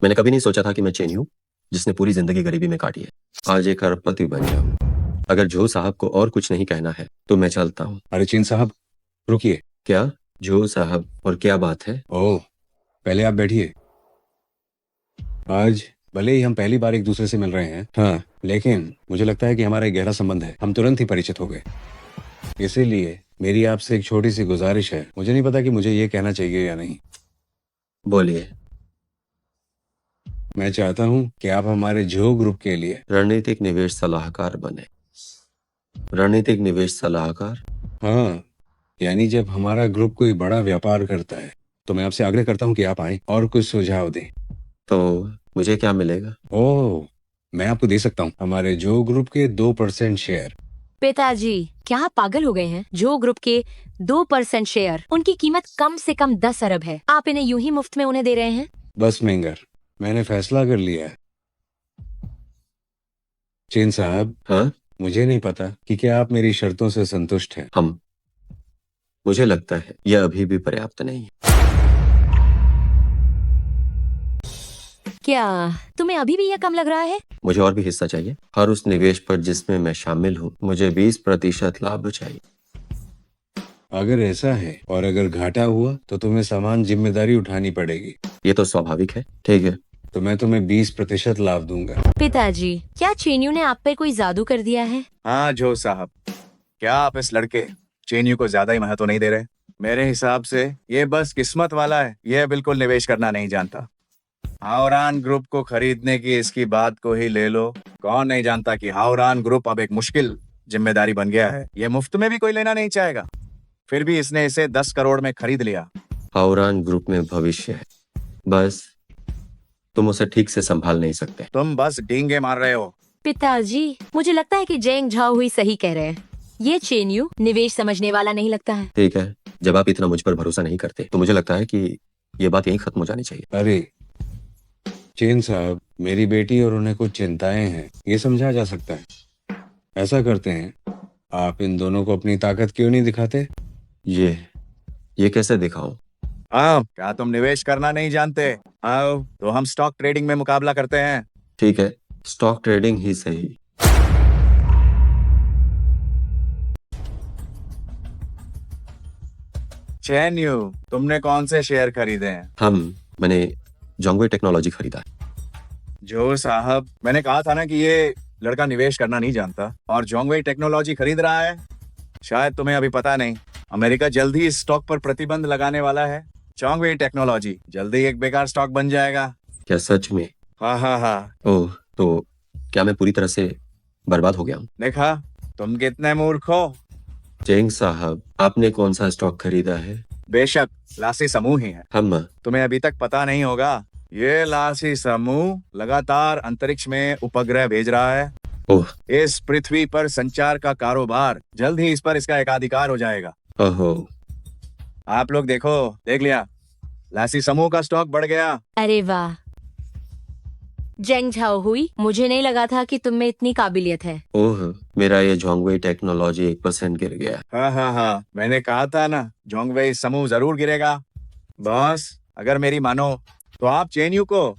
मैंने कभी नहीं सोचा था कि मैं चेनी हूँ जिसने पूरी जिंदगी गरीबी में काटी है। आज एक अरबपति बन जाऊं। अगर जो साहब को और कुछ नहीं कहना है तो मैं चलता हूँ। अरे चीन साहब, रुकिए। क्या? जो साहब, और क्या बात है? ओह, पहले आप बैठिए। आज भले ही हम पहली बार एक दूसरे से मिल रहे हैं, हाँ, लेकिन मुझे लगता है कि हमारा एक गहरा संबंध है। हम तुरंत ही परिचित हो गए। इसीलिए मेरी आपसे एक छोटी सी गुजारिश है। मुझे नहीं पता कि मुझे ये कहना चाहिए या नहीं। बोलिए। मैं चाहता हूँ कि आप हमारे जो ग्रुप के लिए रणनीतिक निवेश सलाहकार बने। रणनीतिक निवेश सलाहकार? हाँ, यानी जब हमारा ग्रुप कोई बड़ा व्यापार करता है तो मैं आपसे आग्रह करता हूँ कि आप आए और कुछ सुझाव दें। तो मुझे क्या मिलेगा? ओह, मैं आपको दे सकता हूँ हमारे जो ग्रुप के 2% शेयर। पिताजी, क्या आप पागल हो गए हैं? जो ग्रुप के 2% शेयर, उनकी कीमत कम से कम 10 अरब है। आप इन्हें यूं ही मुफ्त में उन्हें दे रहे हैं? बस मेंगर, मैंने फैसला कर लिया है। चेन साहब, हाँ? मुझे नहीं पता कि क्या आप मेरी शर्तों से संतुष्ट हैं। मुझे लगता है यह अभी भी पर्याप्त नहीं है। क्या तुम्हें अभी भी यह कम लग रहा है? मुझे और भी हिस्सा चाहिए। हर उस निवेश पर जिसमें मैं शामिल हूँ मुझे 20% लाभ चाहिए। अगर ऐसा है और अगर घाटा हुआ तो तुम्हें समान जिम्मेदारी उठानी पड़ेगी। ये तो स्वाभाविक है। ठीक है, तो मैं तुम्हें 20% लाभ दूंगा। पिताजी, क्या चेन्यू ने आप पर कोई जादू कर दिया है? हाँ जो साहब, क्या आप इस लड़के चेन्यू को ज्यादा ही महत्व नहीं दे रहे? मेरे हिसाब से ये बस किस्मत वाला है, ये बिल्कुल निवेश करना नहीं जानता। हावरान ग्रुप को खरीदने की इसकी बात को ही ले लो। कौन नहीं जानता कि हावरान ग्रुप अब एक मुश्किल जिम्मेदारी बन गया है। ये मुफ्त में भी कोई लेना नहीं चाहेगा, फिर भी इसने इसे 10 करोड़ में खरीद लिया। हावरान ग्रुप में भविष्य है, बस तुम उसे ठीक से संभाल नहीं सकते। तुम बस डींगे मार रहे हो। पिताजी, मुझे लगता है कि जेंग झाओ हुई सही कह रहे हैं। ये चेन्यू निवेश समझने वाला नहीं लगता है। ठीक है, जब आप इतना मुझ पर भरोसा नहीं करते तो मुझे लगता है कि ये बात यहीं खत्म हो जानी चाहिए। अरे चेन साहब, मेरी बेटी और उन्हें कुछ चिंताएं हैं, ये समझा जा सकता है। ऐसा करते हैं, आप इन दोनों को अपनी ताकत क्यों नहीं दिखाते? ये कैसे दिखाऊं? हाँ, क्या तुम निवेश करना नहीं जानते? आओ तो हम स्टॉक ट्रेडिंग में मुकाबला करते हैं। ठीक है, स्टॉक ट्रेडिंग ही सही। चेन्यू, तुमने कौन से शेयर खरीदे हैं? मैंने जोंगवे टेक्नोलॉजी खरीदा है। जो साहब, मैंने कहा था ना कि ये लड़का निवेश करना नहीं जानता और जोंगवे टेक्नोलॉजी खरीद रहा है। शायद तुम्हें अभी पता नहीं, अमेरिका जल्दी ही इस स्टॉक पर प्रतिबंध लगाने वाला है। जोंगवे टेक्नोलॉजी जल्दी एक बेकार स्टॉक बन जाएगा। क्या सच में? हाँ हाँ हाँ। ओह, तो क्या मैं पूरी तरह से बर्बाद हो गया हूँ? देखा, तुम कितने मूर्ख हो। जेंग साहब, आपने कौन सा स्टॉक खरीदा है? बेशक लासी समूह ही है। तुम्हें अभी तक पता नहीं होगा, ये लासी समूह लगातार अंतरिक्ष में उपग्रह भेज रहा है। ओह, इस पृथ्वी पर संचार का कारोबार जल्द ही इस पर इसका एकाधिकार हो जाएगा। ओहो, आप लोग देखो, देख लिया, लासी समूह का स्टॉक बढ़ गया। अरे वाह, जेंग झाओ हुई, मुझे नहीं लगा था कि तुम में इतनी काबिलियत है। ओह, मेरा ये जोंगवे टेक्नोलॉजी 1% गिर गया। हाँ हाँ हाँ, मैंने कहा था ना, जोंगवे समूह जरूर गिरेगा। बॉस, अगर मेरी मानो तो आप चेन्यू को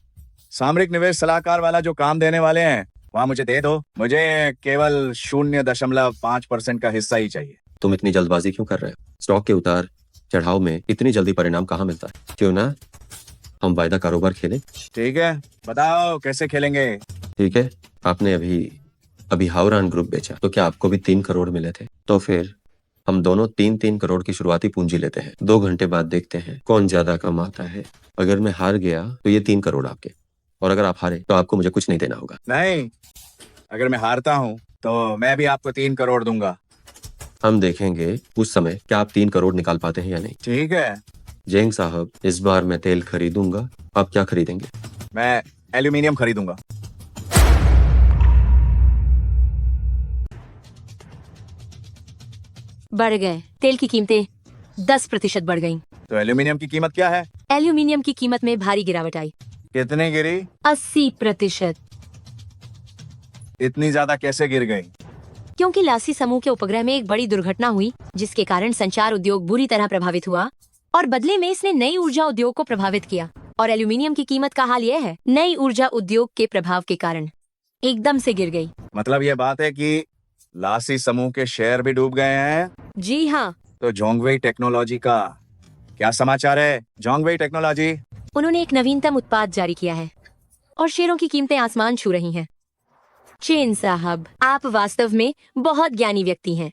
सामरिक निवेश सलाहकार वाला जो काम देने वाले हैं वहाँ मुझे दे दो। मुझे केवल 0.5% का हिस्सा ही चाहिए। तुम इतनी जल्दबाजी क्यों कर रहे हो? स्टॉक के उतार चढ़ाव में इतनी जल्दी परिणाम कहाँ मिलता है? क्यों ना हम वायदा कारोबार खेलें? ठीक है, बताओ कैसे खेलेंगे? ठीक है, आपने अभी हावरान ग्रुप बेचा तो क्या आपको भी 3 करोड़ मिले थे? तो फिर हम दोनों 3-3 करोड़ की शुरुआती पूंजी लेते हैं। 2 घंटे बाद देखते हैं कौन ज्यादा कमाता है। अगर मैं हार गया तो ये 3 करोड़ आपके, और अगर आप हारे तो आपको मुझे कुछ नहीं देना होगा। नहीं, अगर मैं हारता हूँ तो मैं भी आपको 3 करोड़ दूंगा। हम देखेंगे उस समय क्या आप 3 करोड़ निकाल पाते हैं या नहीं। ठीक है। जेंग साहब, इस बार मैं तेल खरीदूंगा, आप क्या खरीदेंगे? मैं एल्यूमिनियम खरीदूंगा। बढ़ गए, तेल की कीमतें 10% बढ़ गईं। तो एल्यूमिनियम की कीमत क्या है? एल्यूमिनियम की कीमत में भारी गिरावट आई। कितने गिरी? 80%। इतनी ज्यादा कैसे गिर गई? क्योंकि लासी समूह के उपग्रह में एक बड़ी दुर्घटना हुई, जिसके कारण संचार उद्योग बुरी तरह प्रभावित हुआ और बदले में इसने नई ऊर्जा उद्योग को प्रभावित किया। और एल्यूमिनियम की कीमत का हाल यह है, नई ऊर्जा उद्योग के प्रभाव के कारण एकदम से गिर गई। मतलब ये बात है कि लासी समूह के शेयर भी डूब गए हैं? जी हाँ। तो जोंगवेई टेक्नोलॉजी का क्या समाचार है? जोंगवेई टेक्नोलॉजी, उन्होंने एक नवीनतम उत्पाद जारी किया है और शेयरों की कीमतें आसमान छू रही हैं। चेन साहब, आप वास्तव में बहुत ज्ञानी व्यक्ति हैं।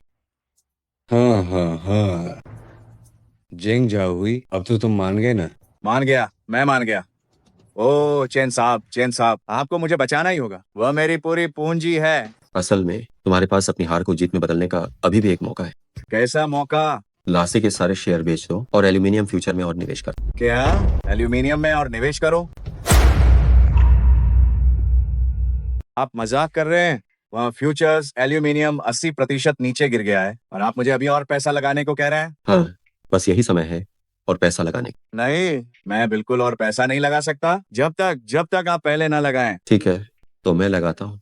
हाँ हाँ हाँ, जेंग झाओ हुई, अब तो तुम मान गए ना? मान गया, मैं मान गया। ओ चेन साहब, आपको मुझे बचाना ही होगा। वह मेरी पूरी पूंजी है। असल में तुम्हारे पास अपनी हार को जीत में बदलने का अभी भी एक मौका है। कैसा मौका? लासी के सारे शेयर बेच दो और एल्यूमिनियम फ्यूचर में और निवेश कर। क्या एल्यूमिनियम में और निवेश करो? आप मजाक कर रहे हैं? वहाँ फ्यूचर्स एल्यूमिनियम 80% नीचे गिर गया है और आप मुझे अभी और पैसा लगाने को कह रहे हैं? हाँ, बस यही समय है और पैसा लगाने का। नहीं, मैं बिल्कुल और पैसा नहीं लगा सकता जब तक आप पहले ना लगाएं। ठीक है, तो मैं लगाता हूँ।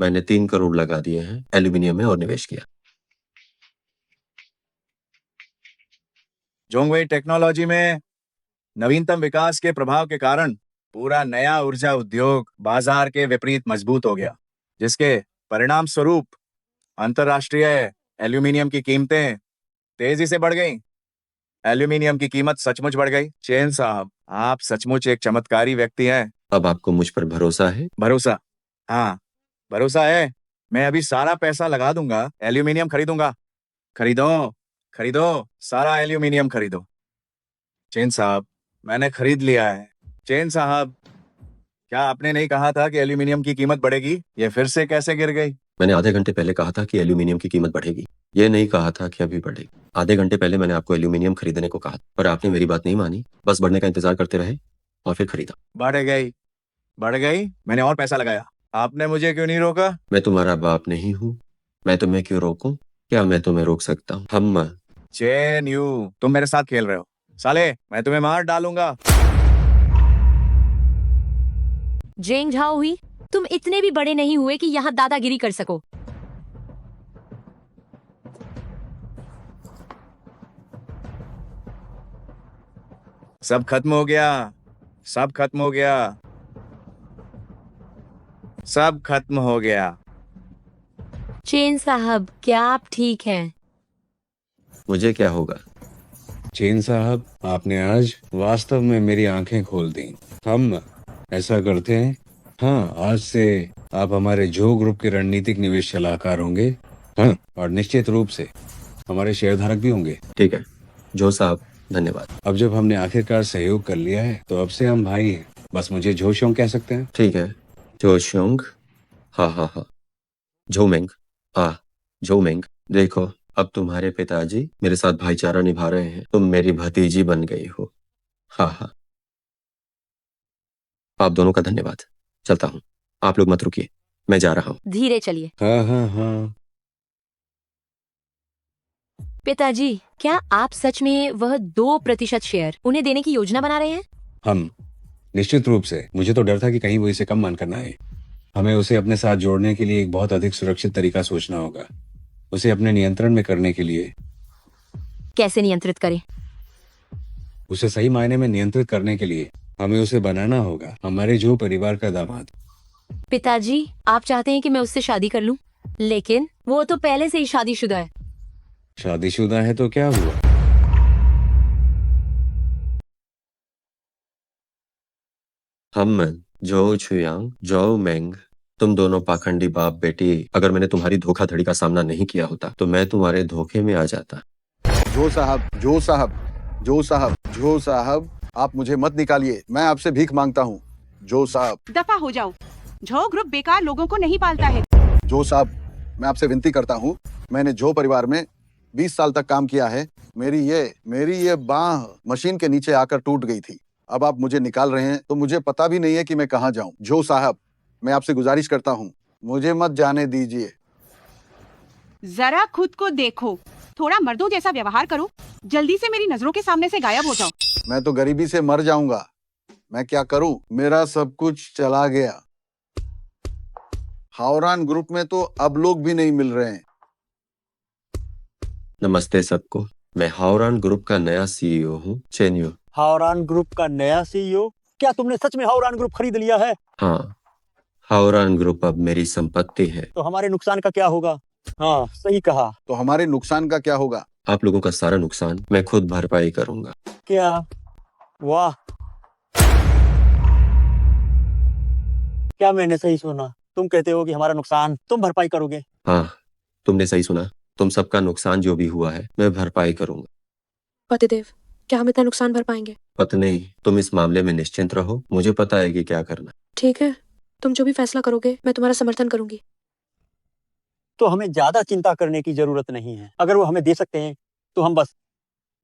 मैंने 3 करोड़ लगा दिए हैं एल्यूमिनियम में और निवेश किया। जोंगवेई टेक्नोलॉजी में नवीनतम विकास के प्रभाव के कारण पूरा नया ऊर्जा उद्योग बाजार के विपरीत मजबूत हो गया, जिसके परिणाम स्वरूप अंतरराष्ट्रीय एल्यूमिनियम की कीमतें तेजी से बढ़ गईं। एल्यूमिनियम की कीमत सचमुच बढ़ गई। चेन साहब, आप सचमुच एक चमत्कारी व्यक्ति हैं। अब आपको मुझ पर भरोसा है? भरोसा? हाँ, भरोसा है। मैं अभी सारा पैसा लगा दूंगा, एल्यूमिनियम खरीदूंगा। खरीदो, सारा एल्यूमिनियम खरीदो। चेन साहब, मैंने खरीद लिया है। चेन साहब, क्या आपने नहीं कहा था कि एल्यूमिनियम की कीमत बढ़ेगी? ये फिर से कैसे गिर गई? मैंने आधे घंटे पहले कहा था कि एल्यूमिनियम की कीमत बढ़ेगी, ये नहीं कहा था कि अभी बढ़ेगी। आधे घंटे पहले मैंने आपको एल्यूमिनियम खरीदने को कहा, पर आपने मेरी बात नहीं मानी, बस बढ़ने का इंतजार करते रहे और फिर खरीदा। बढ़ गई। मैंने और पैसा लगाया। आपने मुझे क्यों नहीं रोका? मैं तुम्हारा बाप नहीं हूँ, मैं तुम्हें क्यों रोकूं? क्या मैं तुम्हें रोक सकता हूँ? हम चेन यू, तुम मेरे साथ खेल रहे हो। साले, मैं तुम्हें मार डालूंगा। जेंग झाओ हुई, तुम इतने भी बड़े नहीं हुए कि यहाँ दादागिरी कर सको। सब खत्म हो गया। चेन साहब, क्या आप ठीक हैं? मुझे क्या होगा? चेन साहब, आपने आज वास्तव में मेरी आंखें खोल दी। हम ऐसा करते हैं, हाँ, आज से आप हमारे जो ग्रुप के रणनीतिक निवेश सलाहकार होंगे। हाँ, और निश्चित रूप से हमारे शेयरधारक भी होंगे। ठीक है जो साहब, धन्यवाद। अब जब हमने आखिरकार सहयोग कर लिया है तो अब से हम भाई हैं। बस मुझे जोशोंग कह सकते हैं। ठीक है, जोशोंग। हाँ। झोमेंग। झोमेंग। देखो, अब तुम्हारे पिताजी मेरे साथ भाईचारा निभा रहे हैं। तुम मेरी भतीजी बन गई हो। हाँ। आप दोनों का धन्यवाद। चलता हूँ, आप लोग मत रुकिए, मैं जा रहा हूँ। धीरे चलिए। हाँ। पिताजी, क्या आप सच में वह 2% शेयर उन्हें देने की योजना बना रहे हैं? हम निश्चित रूप से। मुझे तो डर था कि कहीं वो इसे कम मान करना है। हमें उसे अपने साथ जोड़ने के लिए एक बहुत अधिक सुरक्षित तरीका सोचना होगा। उसे अपने नियंत्रण में करने के लिए। कैसे नियंत्रित करें? उसे सही मायने में नियंत्रित करने के लिए हमें उसे बनाना होगा हमारे जो परिवार का दामाद। पिताजी, आप चाहते हैं कि मैं उससे शादी कर लूं? लेकिन वो तो पहले से ही शादीशुदा है। शादीशुदा है तो क्या हुआ? हम जो छुयांग, जो मेंग, तुम दोनों पाखंडी बाप बेटी, अगर मैंने तुम्हारी धोखाधड़ी का सामना नहीं किया होता तो मैं तुम्हारे धोखे में आ जाता। जो साहब, आप मुझे मत निकालिए, मैं आपसे भीख मांगता हूँ। जो साहब। दफा हो जाओ। झो ग्रुप बेकार लोगों को नहीं पालता है। जो साहब, मैं आपसे विनती करता हूँ, मैंने जो परिवार में 20 साल तक काम किया है, मेरी ये बांह मशीन के नीचे आकर टूट गई थी। अब आप मुझे निकाल रहे हैं तो मुझे पता भी नहीं है कि मैं कहाँ जाऊं। जो साहब, मैं आपसे गुजारिश करता हूँ, मुझे मत जाने दीजिए। जरा खुद को देखो, थोड़ा मर्दों जैसा व्यवहार करो। जल्दी से मेरी नजरों के सामने से गायब हो जाओ। मैं तो गरीबी से मर जाऊंगा। मैं क्या करूं? मेरा सब कुछ चला गया। हावरान ग्रुप में तो अब लोग भी नहीं मिल रहे हैं। नमस्ते सबको, मैं हावरान ग्रुप का नया सीईओ हूँ, चेन्यू। हावरान ग्रुप का नया सीईओ? क्या तुमने सच में हावरान ग्रुप खरीद लिया है? हाँ, हावरान ग्रुप अब मेरी संपत्ति है। तो हमारे नुकसान का क्या होगा? हाँ, सही कहा। तो हमारे नुकसान का क्या होगा? आप लोगों का सारा नुकसान मैं खुद भरपाई करूंगा। क्या? वाह, क्या मैंने सही सुना? तुम कहते हो कि हमारा नुकसान तुम भरपाई करोगे? हाँ, तुमने सही सुना। तुम सबका नुकसान जो भी हुआ है मैं भरपाई करूंगा। पतिदेव, क्या हम इतना नुकसान भर पाएंगे? पत्नी, तुम इस मामले में निश्चिंत रहो, मुझे पता है कि क्या करना। ठीक है, तुम जो भी फैसला करोगे मैं तुम्हारा समर्थन करूंगी। तो हमें ज्यादा चिंता करने की जरूरत नहीं है। अगर वो हमें दे सकते हैं तो हम बस,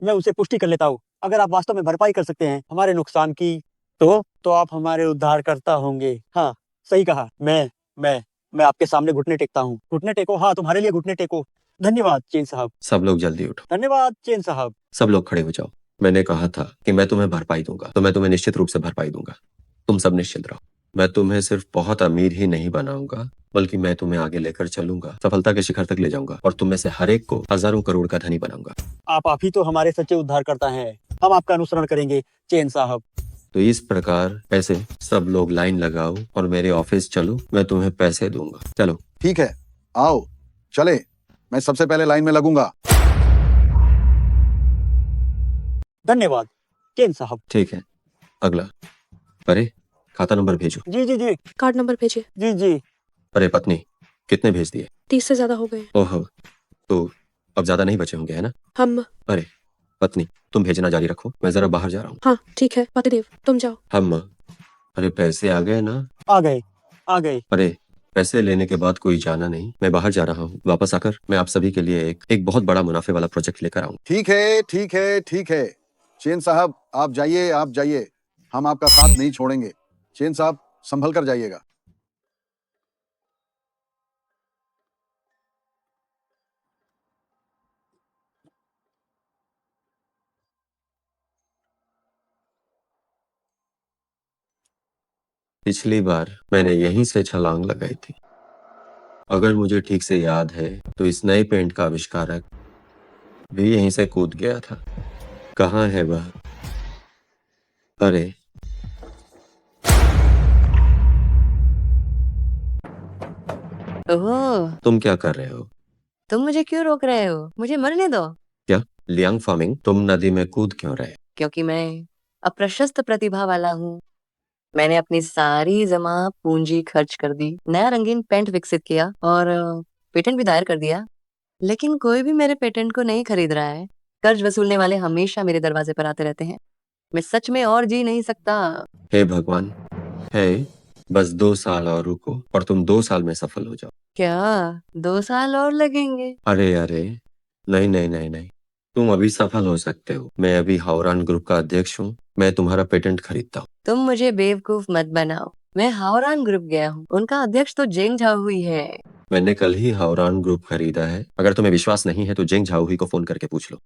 मैं उनसे पुष्टि कर लेता हूँ। अगर आप वास्तव में भरपाई कर सकते हैं हमारे नुकसान की, तो आप हमारे उद्धारकर्ता होंगे। हाँ, सही कहा। मैं आपके सामने घुटने टेकता हूँ। घुटने टेको, हाँ, तुम्हारे लिए घुटने टेको। धन्यवाद चेन साहब। सब लोग जल्दी उठो। धन्यवाद चेन साहब। सब लोग खड़े हो जाओ। मैंने कहा था कि मैं तुम्हें भरपाई दूंगा, तो मैं तुम्हें निश्चित रूप से भरपाई दूंगा। तुम सब निश्चिंत रहो। मैं तुम्हें सिर्फ बहुत अमीर ही नहीं बनाऊंगा, बल्कि मैं तुम्हें आगे लेकर चलूंगा, सफलता के शिखर तक ले जाऊंगा और तुम में से हर एक को हजारों करोड़ का धनी बनाऊंगा। आप ही तो हमारे सच्चे उद्धारकर्ता हैं। हम आपका अनुसरण करेंगे चेन साहब। तो इस प्रकार ऐसे सब लोग लाइन लगाओ और मेरे ऑफिस चलो, मैं तुम्हें पैसे दूंगा। चलो। ठीक है, आओ चले। मैं सबसे पहले लाइन में लगूंगा। धन्यवाद चेन साहब। ठीक है, अगला। अरे खाता नंबर भेजो। जी जी जी। कार्ड नंबर भेजिए। जी जी। अरे पत्नी, कितने भेज दिए? 30 से ज्यादा हो गए। ओहो, तो अब ज्यादा नहीं बचे होंगे, है ना? हम अरे पत्नी, तुम भेजना जारी रखो, मैं जरा बाहर जा रहा हूँ। हाँ ठीक है पतिदेव, तुम जाओ। अरे पैसे आ गए ना? आ गए। अरे पैसे लेने के बाद कोई जाना नहीं, मैं बाहर जा रहा हूँ। वापस आकर मैं आप सभी के लिए एक बहुत बड़ा मुनाफे वाला प्रोजेक्ट लेकर आऊँ। ठीक है ठीक है ठीक है, चेन साहब आप जाइए, हम आपका साथ नहीं छोड़ेंगे। चेन साहब संभल कर जाइएगा। पिछली बार मैंने यहीं से छलांग लगाई थी। अगर मुझे ठीक से याद है तो इस नए पेंट का आविष्कारक भी यहीं से कूद गया था। कहाँ है वह? अरे ओह, तुम क्या कर रहे हो? तुम मुझे क्यों रोक रहे हो? मुझे मरने दो। क्या लियांग फार्मिंग, तुम नदी में कूद क्यों रहे? क्योंकि मैं अप्रशस्त प्रतिभा वाला हूँ। मैंने अपनी सारी जमा पूंजी खर्च कर दी, नया रंगीन पेंट विकसित किया और पेटेंट भी दायर कर दिया, लेकिन कोई भी मेरे पेटेंट को नहीं खरीद रहा है। कर्ज वसूलने वाले हमेशा मेरे दरवाजे पर आते रहते हैं। मैं सच में और जी नहीं सकता। हे भगवान, है बस 2 साल और रुको और तुम 2 साल में सफल हो जाओ। क्या 2 साल और लगेंगे? अरे नहीं नहीं नहीं नहीं, तुम अभी सफल हो सकते हो। मैं अभी हावरान ग्रुप का अध्यक्ष हूँ, मैं तुम्हारा पेटेंट खरीदता हूँ। तुम मुझे बेवकूफ मत बनाओ। मैं हावरान ग्रुप गया हूँ, उनका अध्यक्ष तो जेंग झाओहुई है। मैंने कल ही हावरान ग्रुप खरीदा है। अगर तुम्हें विश्वास नहीं है तो जेंग झाओहुई को फोन करके पूछ लो।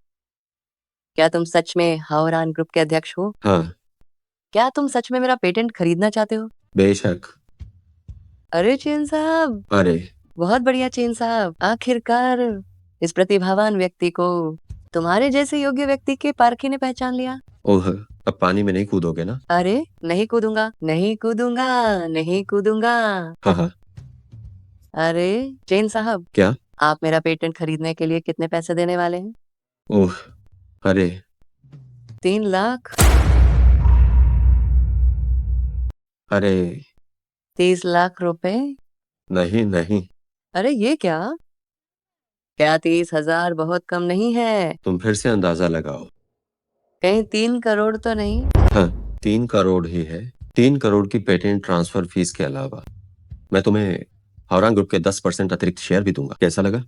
क्या तुम सच में हावरान ग्रुप के अध्यक्ष हो? हाँ। क्या तुम सच में मेरा पेटेंट खरीदना चाहते हो? बेशक। अरे चेन साहब, अरे बहुत बढ़िया चेन साहब, आखिरकार इस प्रतिभावान व्यक्ति को तुम्हारे जैसे योग्य व्यक्ति के पारखी ने पहचान लिया। ओह, अब पानी में नहीं कूदोगे ना? अरे नहीं कूदूंगा, नहीं कूदूंगा, नहीं कूदूंगा। हाँ। अरे चेन साहब, क्या? आप मेरा पेटेंट खरीदने के लिए कितने पैसे देने वाले हैं? ओह, अरे 3 लाख? अरे 30 लाख रुपए? नहीं नहीं, अरे ये क्या? क्या 30,000 बहुत कम नहीं है? तुम फिर से अंदाजा लगाओ। कहीं 3 करोड़ तो नहीं? हाँ, 3 करोड़ ही है। 3 करोड़ की पेटेंट ट्रांसफर फीस के अलावा मैं तुम्हें हावरान ग्रुप के 10% अतिरिक्त शेयर भी दूंगा। कैसा लगा?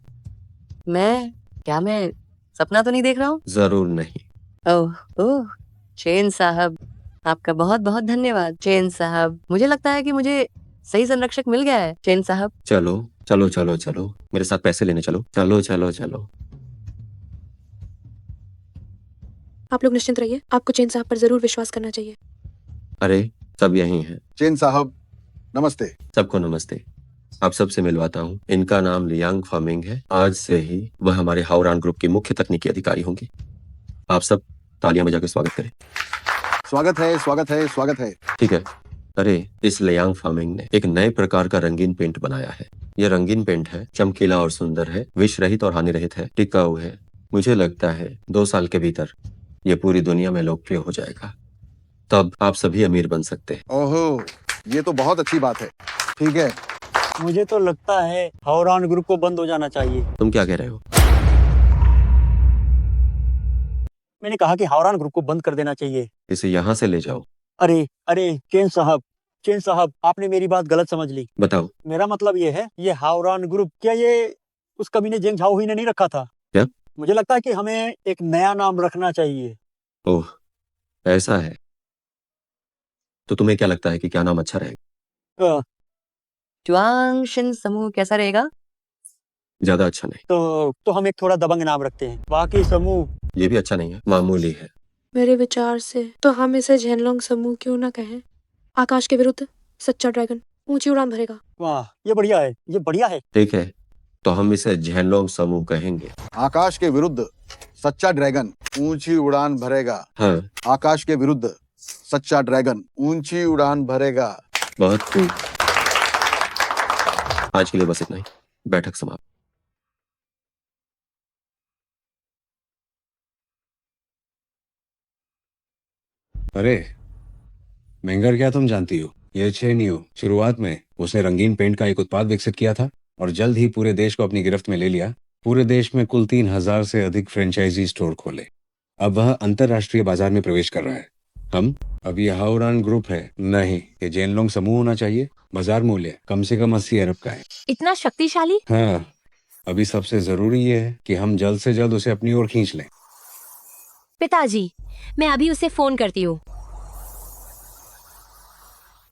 मैं सपना तो नहीं देख रहा हूँ? जरूर नहीं। ओह चेन साहब, आपका बहुत बहुत धन्यवाद। चेन साहब, मुझे लगता है कि मुझे सही संरक्षक मिल गया है। चेन साहब चलो चलो चलो चलो, मेरे साथ पैसे लेने चलो। चलो चलो चलो। आप लोग निश्चिंत रहिए, आपको चेन साहब पर जरूर विश्वास करना चाहिए। अरे सब यही हैं। चेन साहब नमस्ते। सबको नमस्ते। आप सबसे मिलवाता हूँ। इनका नाम लियांग फार्मिंग है। आज से ही वह हमारे हावरान ग्रुप की मुख्य तकनीकी अधिकारी होंगी। आप सब तालियां बजा के स्वागत करें। स्वागत है स्वागत है स्वागत है। ठीक है। अरे इस लियांग फार्मिंग ने एक नए प्रकार का रंगीन पेंट बनाया है। यह रंगीन पेंट है, चमकीला और सुंदर है, विष रहित और हानि रहित है, टिकाऊ है। मुझे लगता है 2 साल के भीतर यह पूरी दुनिया में लोकप्रिय हो जाएगा। तब आप सभी अमीर बन सकते हैं। ओहो, ये तो बहुत अच्छी बात है। ठीक है, मुझे तो लगता है हावरान ग्रुप को बंद हो जाना चाहिए। तुम क्या कह रहे हो? मैंने कहा कि हावरान ग्रुप को बंद कर देना चाहिए। इसे यहाँ से ले जाओ। अरे चेन साहब, आपने मेरी बात गलत समझ ली। बताओ। मेरा मतलब ये है, ये हावरान ग्रुप, क्या ये उस कमीने जेंग झाओ हुई ने नहीं रखा था। क्या? मुझे लगता है कि हमें एक नया नाम रखना चाहिए। ओह, ऐसा है। तो तुम्हें क्या लगता है कि क्या नाम अच्छा रहेगा? च्वांगशिन समूह कैसा रहेगा? ज्यादा अच्छा नहीं। तो हम एक थोड़ा दबंग नाम रखते हैं। बाकी समूह ये भी अच्छा नहीं है, मामूली है। मेरे विचार से तो हम इसे झेनलोंग समूह क्यों ना कहें। आकाश के विरुद्ध सच्चा ड्रैगन ऊंची उड़ान भरेगा। वाह, ये बढ़िया है, ये बढ़िया है। ठीक है, तो हम इसे झेनलोंग समूह कहेंगे। आकाश के विरुद्ध सच्चा ड्रैगन ऊंची उड़ान भरेगा। हाँ, आकाश के विरुद्ध सच्चा ड्रैगन ऊंची उड़ान भरेगा। बहुत खूब। आज के लिए बस इतना ही। बैठक समाप्त। अरे मेंगर, क्या तुम जानती हो, ये चेनियो शुरुआत में उसने रंगीन पेंट का एक उत्पाद विकसित किया था और जल्द ही पूरे देश को अपनी गिरफ्त में ले लिया। पूरे देश में कुल 3000 से अधिक फ्रेंचाइजी स्टोर खोले। अब वह अंतरराष्ट्रीय बाजार में प्रवेश कर रहा है। हम अब ये हाउरान ग्रुप है नहीं, ये जेनलोंग समूह होना चाहिए। बाजार मूल्य कम से कम 80 अरब का है। इतना शक्तिशाली? हाँ, अभी सबसे जरूरी ये है कि हम जल्द से जल्द उसे अपनी ओर खींच लें। पिताजी, मैं अभी उसे फोन करती हूँ।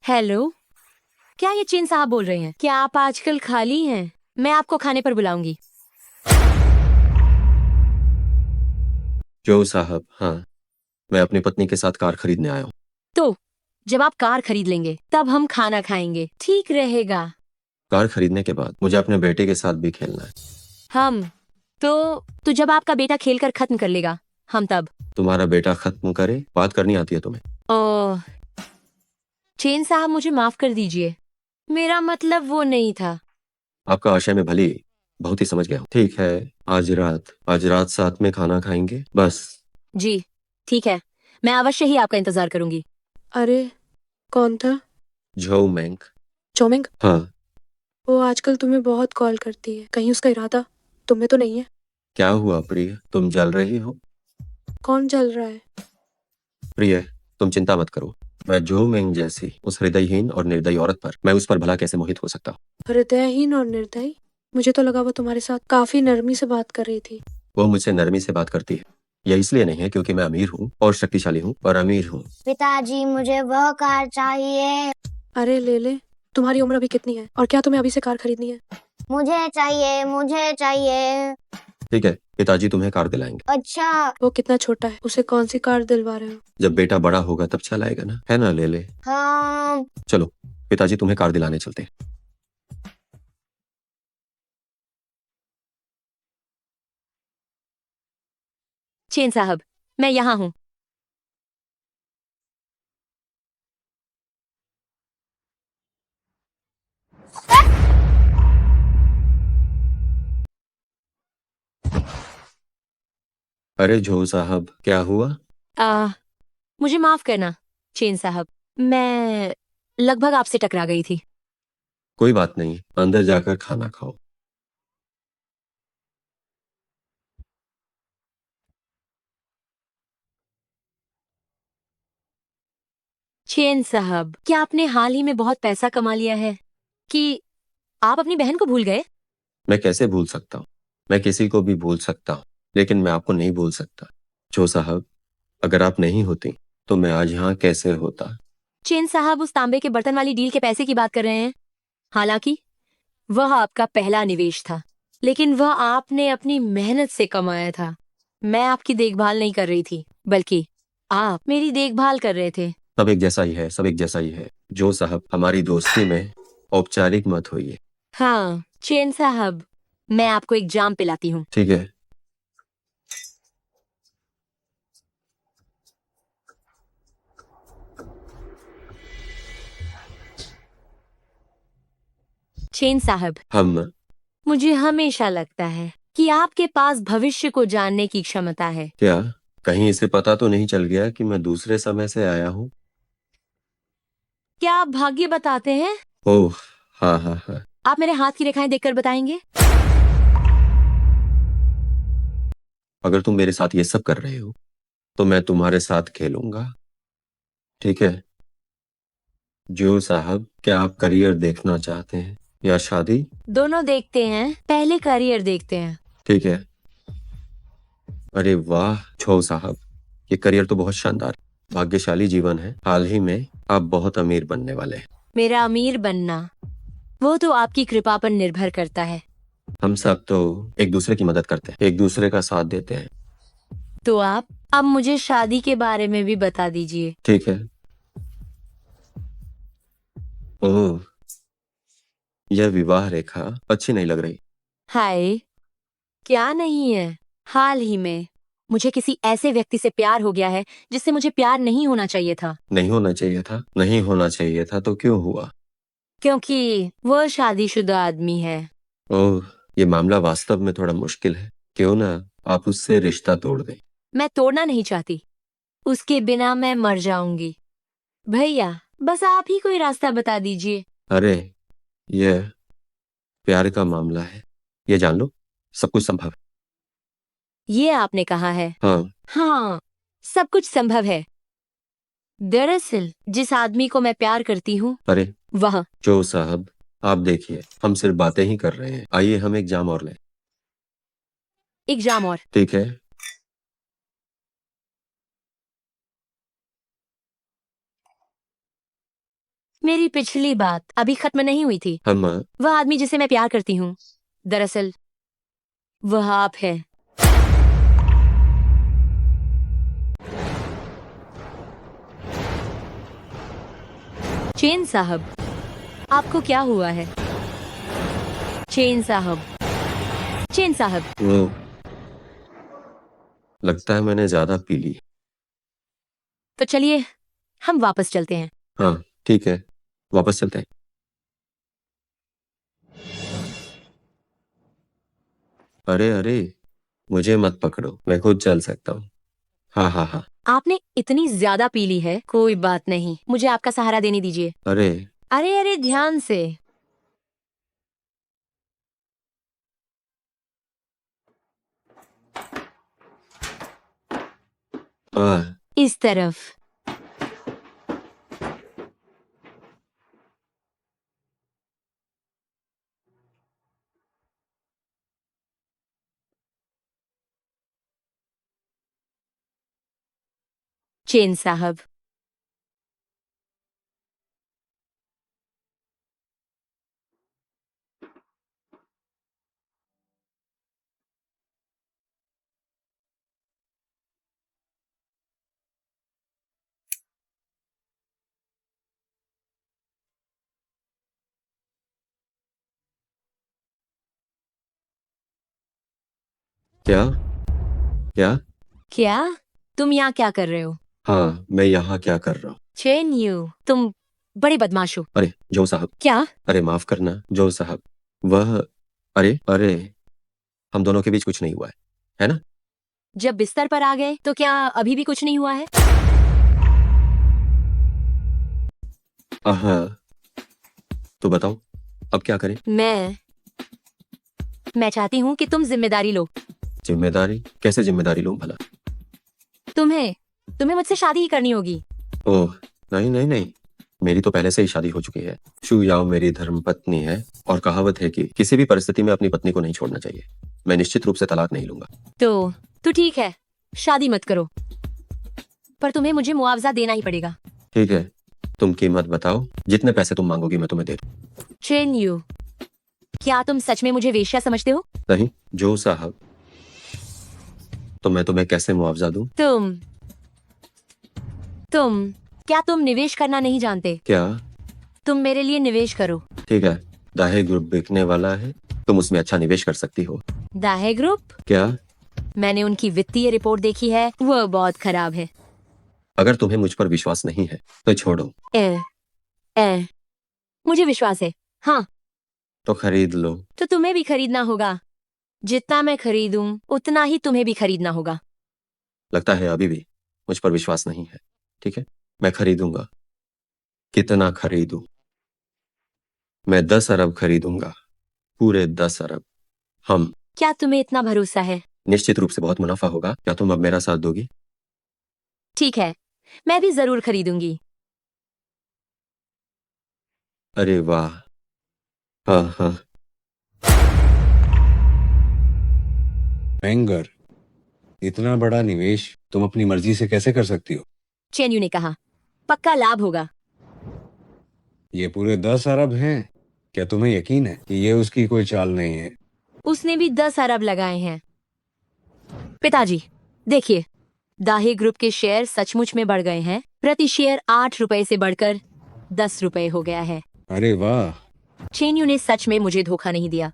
हेलो, क्या ये चीन साहब बोल रहे हैं? क्या आप आजकल खाली हैं? मैं आपको खाने पर बुलाऊंगी। जो साहब, हाँ, मैं अपनी पत्नी के साथ कार खरीदने आया हूँ। तो जब आप कार खरीद लेंगे तब हम खाना खाएंगे, ठीक रहेगा? कार खरीदने के बाद मुझे अपने बेटे के साथ भी खेलना है। हम तो जब आपका बेटा खेलकर खत्म कर लेगा, हम तब। तुम्हारा बेटा खत्म करे? बात करनी आती है तुम्हें? ओह, चेन साहब मुझे माफ कर दीजिए, मेरा मतलब वो नहीं था। आपका आशय में भली बहुत ही समझ गया हूँ। ठीक है, आज रात साथ में खाना खाएंगे बस। जी ठीक है, मैं अवश्य ही आपका इंतजार करूंगी। अरे कौन था? झो मैंग। चोमिंग? हाँ। वो आजकल तुम्हें बहुत कॉल करती है, कहीं उसका इरादा तुम में तो नहीं है? क्या हुआ प्रिय, तुम जल रही हो? कौन जल रहा है? प्रिय, तुम चिंता मत करो। मैं झो मैंग जैसी उस हृदयहीन और निर्दयी औरत पर मैं उस पर भला कैसे मोहित हो सकता हूँ? हृदयहीन और निर्दयी? मुझे तो लगा वो तुम्हारे साथ काफी नरमी से बात कर रही थी। वो मुझसे नरमी से बात करती है। यह इसलिए नहीं है क्योंकि मैं अमीर हूँ और शक्तिशाली हूँ और अमीर हूँ। पिताजी, मुझे वह कार चाहिए। अरे ले ले, तुम्हारी उम्र अभी कितनी है और क्या तुम्हें अभी से कार खरीदनी है? मुझे चाहिए, मुझे चाहिए। ठीक है, पिताजी तुम्हें कार दिलाएंगे। अच्छा। वो कितना छोटा है, उसे कौन सी कार दिलवा रहे हो? जब बेटा बड़ा होगा तब चलाएगा ना, है ना? ले ले। हाँ। चलो पिताजी तुम्हें कार दिलाने चलते हैं। चेन साहब, मैं यहाँ हूँ। अरे झो साहब, क्या हुआ? मुझे माफ करना चेन साहब, मैं लगभग आपसे टकरा गई थी। कोई बात नहीं, अंदर जाकर खाना खाओ। चेन साहब, क्या आपने हाल ही में बहुत पैसा कमा लिया है कि आप अपनी बहन को भूल गए? मैं कैसे भूल सकता हूँ? मैं किसी को भी भूल सकता हूँ, लेकिन मैं आपको नहीं भूल सकता। झो साहब, अगर आप नहीं होती तो मैं आज यहाँ कैसे होता? चेन साहब, उस तांबे के बर्तन वाली डील के पैसे की बात कर रहे हैं। हालांकि वह आपका पहला निवेश था, लेकिन वह आपने अपनी मेहनत से कमाया था। मैं आपकी देखभाल नहीं कर रही थी, बल्कि आप मेरी देखभाल कर रहे थे। सब एक जैसा ही है, सब एक जैसा ही है। जो साहब, हमारी दोस्ती में औपचारिक मत होइए। हाँ चेन साहब, मैं आपको एक जाम पिलाती हूँ। ठीक है। चेन साहब, हम मुझे हमेशा लगता है कि आपके पास भविष्य को जानने की क्षमता है। क्या कहीं इसे पता तो नहीं चल गया कि मैं दूसरे समय से आया हूँ? क्या आप भाग्य बताते हैं? ओह हाँ हाँ हाँ। आप मेरे हाथ की रेखाएं देखकर बताएंगे? अगर तुम मेरे साथ ये सब कर रहे हो तो मैं तुम्हारे साथ खेलूंगा, ठीक है? जो साहब, क्या आप करियर देखना चाहते हैं? या शादी? दोनों देखते हैं, पहले करियर देखते हैं। ठीक है। अरे वाह छो साहब, ये करियर तो बहुत शानदार, भाग्यशाली जीवन है। हाल ही में आप बहुत अमीर बनने वाले हैं। मेरा अमीर बनना वो तो आपकी कृपा पर निर्भर करता है। हम सब तो एक दूसरे की मदद करते हैं, एक दूसरे का साथ देते हैं। तो आप अब मुझे शादी के बारे में भी बता दीजिए। ठीक है। ओह, यह विवाह रेखा अच्छी नहीं लग रही। हाय, क्या नहीं है। हाल ही में मुझे किसी ऐसे व्यक्ति से प्यार हो गया है जिससे मुझे प्यार नहीं होना चाहिए था। नहीं होना चाहिए था? नहीं होना चाहिए था तो क्यों हुआ? क्योंकि वह शादीशुदा आदमी है। ओह, ये मामला वास्तव में थोड़ा मुश्किल है। क्यों ना आप उससे रिश्ता तोड़ दें। मैं तोड़ना नहीं चाहती, उसके बिना मैं मर जाऊंगी। भैया बस आप ही कोई रास्ता बता दीजिए। अरे, यह प्यार का मामला है, ये जान लो, सब कुछ संभव है। ये आपने कहा है। हाँ। हाँ, सब कुछ संभव है। दरअसल जिस आदमी को मैं प्यार करती हूँ अरे वह जो साहब, आप देखिए, हम सिर्फ बातें ही कर रहे हैं। आइए हम एक जाम और लें। एक जाम और। ठीक है। मेरी पिछली बात अभी खत्म नहीं हुई थी। हम वह आदमी जिसे मैं प्यार करती हूँ, दरअसल वह आप है। चेन साहब, आपको क्या हुआ है? चेन साहब, चेन साहब। वो लगता है मैंने ज्यादा पी ली। तो चलिए हम वापस चलते हैं। हाँ ठीक है, वापस चलते हैं। अरे अरे, मुझे मत पकड़ो, मैं खुद चल सकता हूँ। हाँ हाँ हाँ। आपने इतनी ज्यादा पी ली है, कोई बात नहीं, मुझे आपका सहारा देने दीजिए। अरे अरे अरे ध्यान से। इस तरफ। चेन साहब, क्या क्या? क्या तुम यहाँ क्या कर रहे हो? हाँ, मैं यहाँ क्या कर रहा हूँ? चेन यू, तुम बड़े बदमाश हो। अरे जो साहब। क्या? अरे माफ करना जो साहब, वह अरे अरे, हम दोनों के बीच कुछ नहीं हुआ है ना? जब बिस्तर पर आ गए तो क्या अभी भी कुछ नहीं हुआ है? हाँ, तो बताओ अब क्या करें? मैं चाहती हूँ कि तुम जिम्मेदारी लो। जिम्मेदारी? कैसे जिम्मेदारी लूं भला? तुम्हें मुझसे शादी ही करनी होगी। ओह नहीं नहीं नहीं, मेरी तो पहले से ही शादी हो चुकी है। शु याओ मेरी धर्म पत्नी है और कहावत है कि किसी भी परिस्थिति में अपनी पत्नी को नहीं छोड़ना चाहिए। मैं निश्चित रूप से तलाक नहीं लूंगा। तो ठीक है, शादी मत करो, पर तुम्हें मुझे मुआवजा देना ही पड़ेगा। ठीक है, तुम कीमत बताओ, जितने पैसे तुम मांगोगी मैं तुम्हें दे दूं। चेन यू, क्या तुम सच में मुझे वेश्या समझते हो? नहीं जो साहब, तो मैं तुम्हें कैसे मुआवजा दूं? क्या तुम निवेश करना नहीं जानते? क्या? तुम मेरे लिए निवेश करो। ठीक है, दाहे ग्रुप बिकने वाला है, तुम उसमें अच्छा निवेश कर सकती हो। दाहे ग्रुप? क्या? मैंने उनकी वित्तीय रिपोर्ट देखी है, वह बहुत खराब है। अगर तुम्हें मुझ पर विश्वास नहीं है तो छोड़ो। मुझे विश्वास है। हाँ, तो खरीद लो। तो तुम्हें भी खरीदना होगा। जितना मैं खरीदूं उतना ही तुम्हें भी खरीदना होगा। लगता है अभी भी मुझ पर विश्वास नहीं है। ठीक है, मैं खरीदूंगा। कितना खरीदूं? मैं 10 अरब खरीदूंगा, पूरे 10 अरब। हम। क्या तुम्हें इतना भरोसा है? निश्चित रूप से बहुत मुनाफा होगा। क्या तुम अब मेरा साथ दोगी? ठीक है, मैं भी जरूर खरीदूंगी। अरे वाह, हाँ हाँ। मैंगर, इतना बड़ा निवेश तुम अपनी मर्जी से कैसे कर सकती हो? चेन्यू ने कहा, पक्का लाभ होगा। ये पूरे 10 अरब हैं। क्या तुम्हें यकीन है कि ये उसकी कोई चाल नहीं है? उसने भी 10 अरब लगाए हैं। पिताजी, देखिए, दाहे ग्रुप के शेयर सचमुच में बढ़ गए हैं। प्रति शेयर 8 रुपए से बढ़कर 10 रुपए हो गया है। अरे वाह! चेन्यू ने सच में मुझे धोखा नहीं दिया।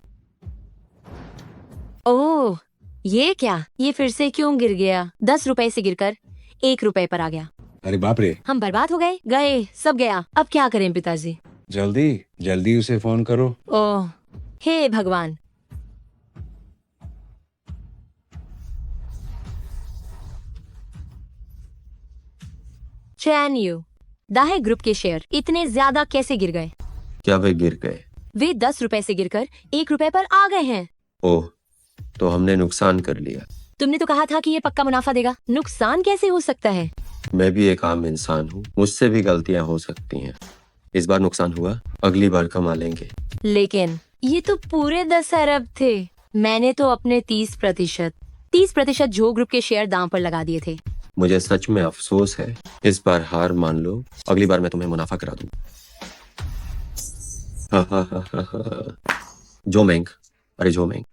ओह, ये क्या? ये फिर से क्यों गिर गया? 10 रुपए से गिरकर 1 रुपए पर आ गया। अरे बाप रे! हम बर्बाद हो गए, सब गया। अब क्या करें पिताजी? जल्दी जल्दी उसे फोन करो। ओह, हे भगवान! चैन्यू, दाहे ग्रुप के शेयर इतने ज्यादा कैसे गिर गए? क्या वे गिर गए? वे 10 रुपए से गिरकर 1 रुपए पर आ गए हैं। ओह, तो हमने नुकसान कर लिया। तुमने तो कहा था कि ये पक्का मुनाफा देगा। नुकसान कैसे हो सकता है? मैं भी एक आम इंसान हूँ, मुझसे भी गलतियाँ हो सकती हैं। इस बार नुकसान हुआ, अगली बार कमा लेंगे। लेकिन ये तो पूरे 10 अरब थे। मैंने तो अपने 30% जो ग्रुप के शेयर दांव पर लगा दिए थे। मुझे सच में अफसोस है। इस बार हार मान लो, अगली बार मैं तुम्हें मुनाफा करा दूँ। जो मैंग, अरे जो मैंग,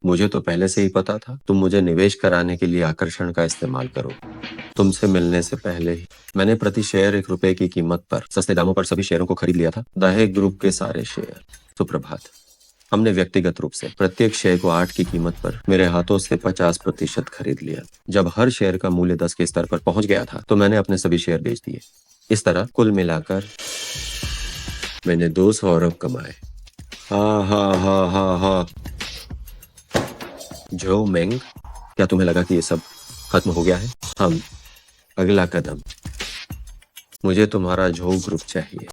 मुझे तो पहले से ही पता था तुम मुझे निवेश कराने के लिए आकर्षण का इस्तेमाल करो। तुमसे मिलने से पहले ही मैंने प्रति शेयर 1 रुपए की कीमत पर सस्ते दामों पर सभी शेयरों को खरीद लिया था। दाहे ग्रुप के सारे शेयर। सुप्रभात। हमने व्यक्तिगत रूप से प्रत्येक शेयर को 8 की कीमत पर मेरे हाथों से 50% खरीद लिया। जब हर शेयर का मूल्य 10 के स्तर पर पहुंच गया था तो मैंने अपने सभी शेयर बेच दिए। इस तरह कुल मिलाकर मैंने 200 अरब कमाए। हा। जो मेंग, क्या तुम्हें लगा कि ये सब खत्म हो गया है? हम अगला कदम, मुझे तुम्हारा झो ग्रुप चाहिए।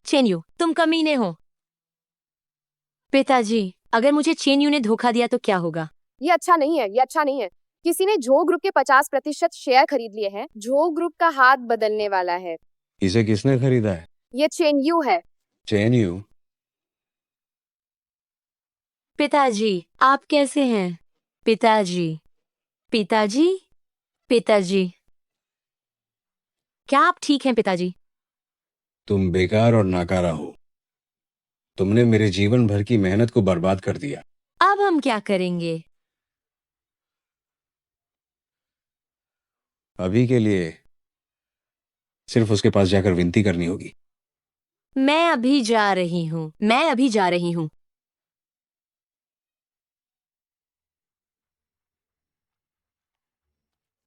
चेन्यू, तुम कमीने हो। पिताजी, अगर मुझे चेन्यू ने धोखा दिया तो क्या होगा? ये अच्छा नहीं है, ये अच्छा नहीं है। किसी ने जो ग्रुप के 50% शेयर खरीद लिए हैं। जो ग्रुप का हाथ बदलने वाला है। इसे किसने खरीदा है? ये चेन्यू है। चेन्यू? पिताजी, आप कैसे हैं? पिताजी, पिताजी, क्या आप ठीक हैं पिताजी? तुम बेकार और नाकारा हो। तुमने मेरे जीवन भर की मेहनत को बर्बाद कर दिया। अब हम क्या करेंगे? अभी के लिए सिर्फ उसके पास जाकर विनती करनी होगी। मैं अभी जा रही हूँ।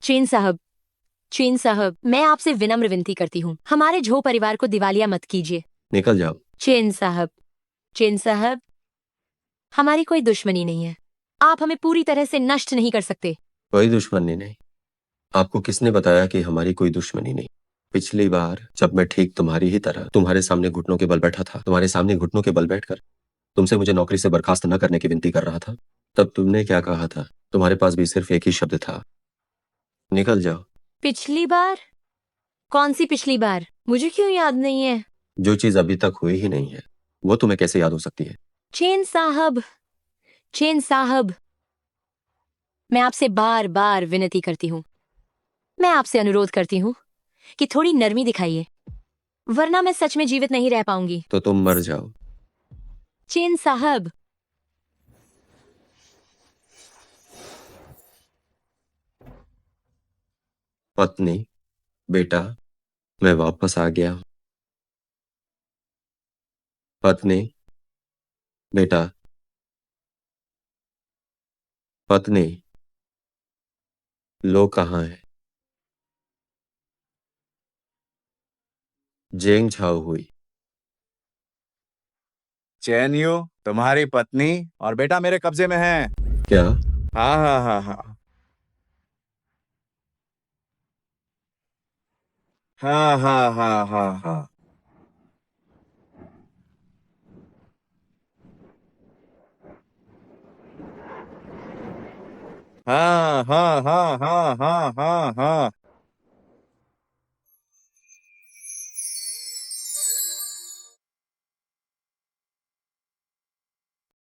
चेन साहब, मैं आपसे विनम्र विनती करती हूँ, हमारे झो परिवार को दिवालिया मत कीजिए। निकल जाओ। चेन साहब, हमारी कोई दुश्मनी नहीं है। आप हमें पूरी तरह से नष्ट नहीं कर सकते। कोई दुश्मनी नहीं। आपको किसने बताया कि हमारी कोई दुश्मनी नहीं? पिछली बार जब मैं ठीक तुम्हारी ही तरह तुम्हारे सामने घुटनों के बल बैठा था, तुम्हारे सामने घुटनों के बल बैठकर तुमसे मुझे नौकरी से बर्खास्त न करने की विनती कर रहा था, तब तुमने क्या कहा था? तुम्हारे पास भी सिर्फ एक ही शब्द था, निकल जाओ। पिछली बार? कौन सी पिछली बार? मुझे क्यों याद नहीं है? जो चीज अभी तक हुई ही नहीं है वो तुम्हें कैसे याद हो सकती है? चेन साहब, मैं आपसे बार बार विनती करती हूँ, मैं आपसे अनुरोध करती हूँ कि थोड़ी नरमी दिखाइए, वरना मैं सच में जीवित नहीं रह पाऊंगी। तो तुम मर जाओ। चेन साहब, पत्नी, बेटा, मैं वापस आ गया हूं। पत्नी, बेटा, पत्नी, लो कहाँ है? जेंग झाओ हुई। चैन्यू, तुम्हारी पत्नी और बेटा मेरे कब्जे में है। क्या? हाँ। हाँ।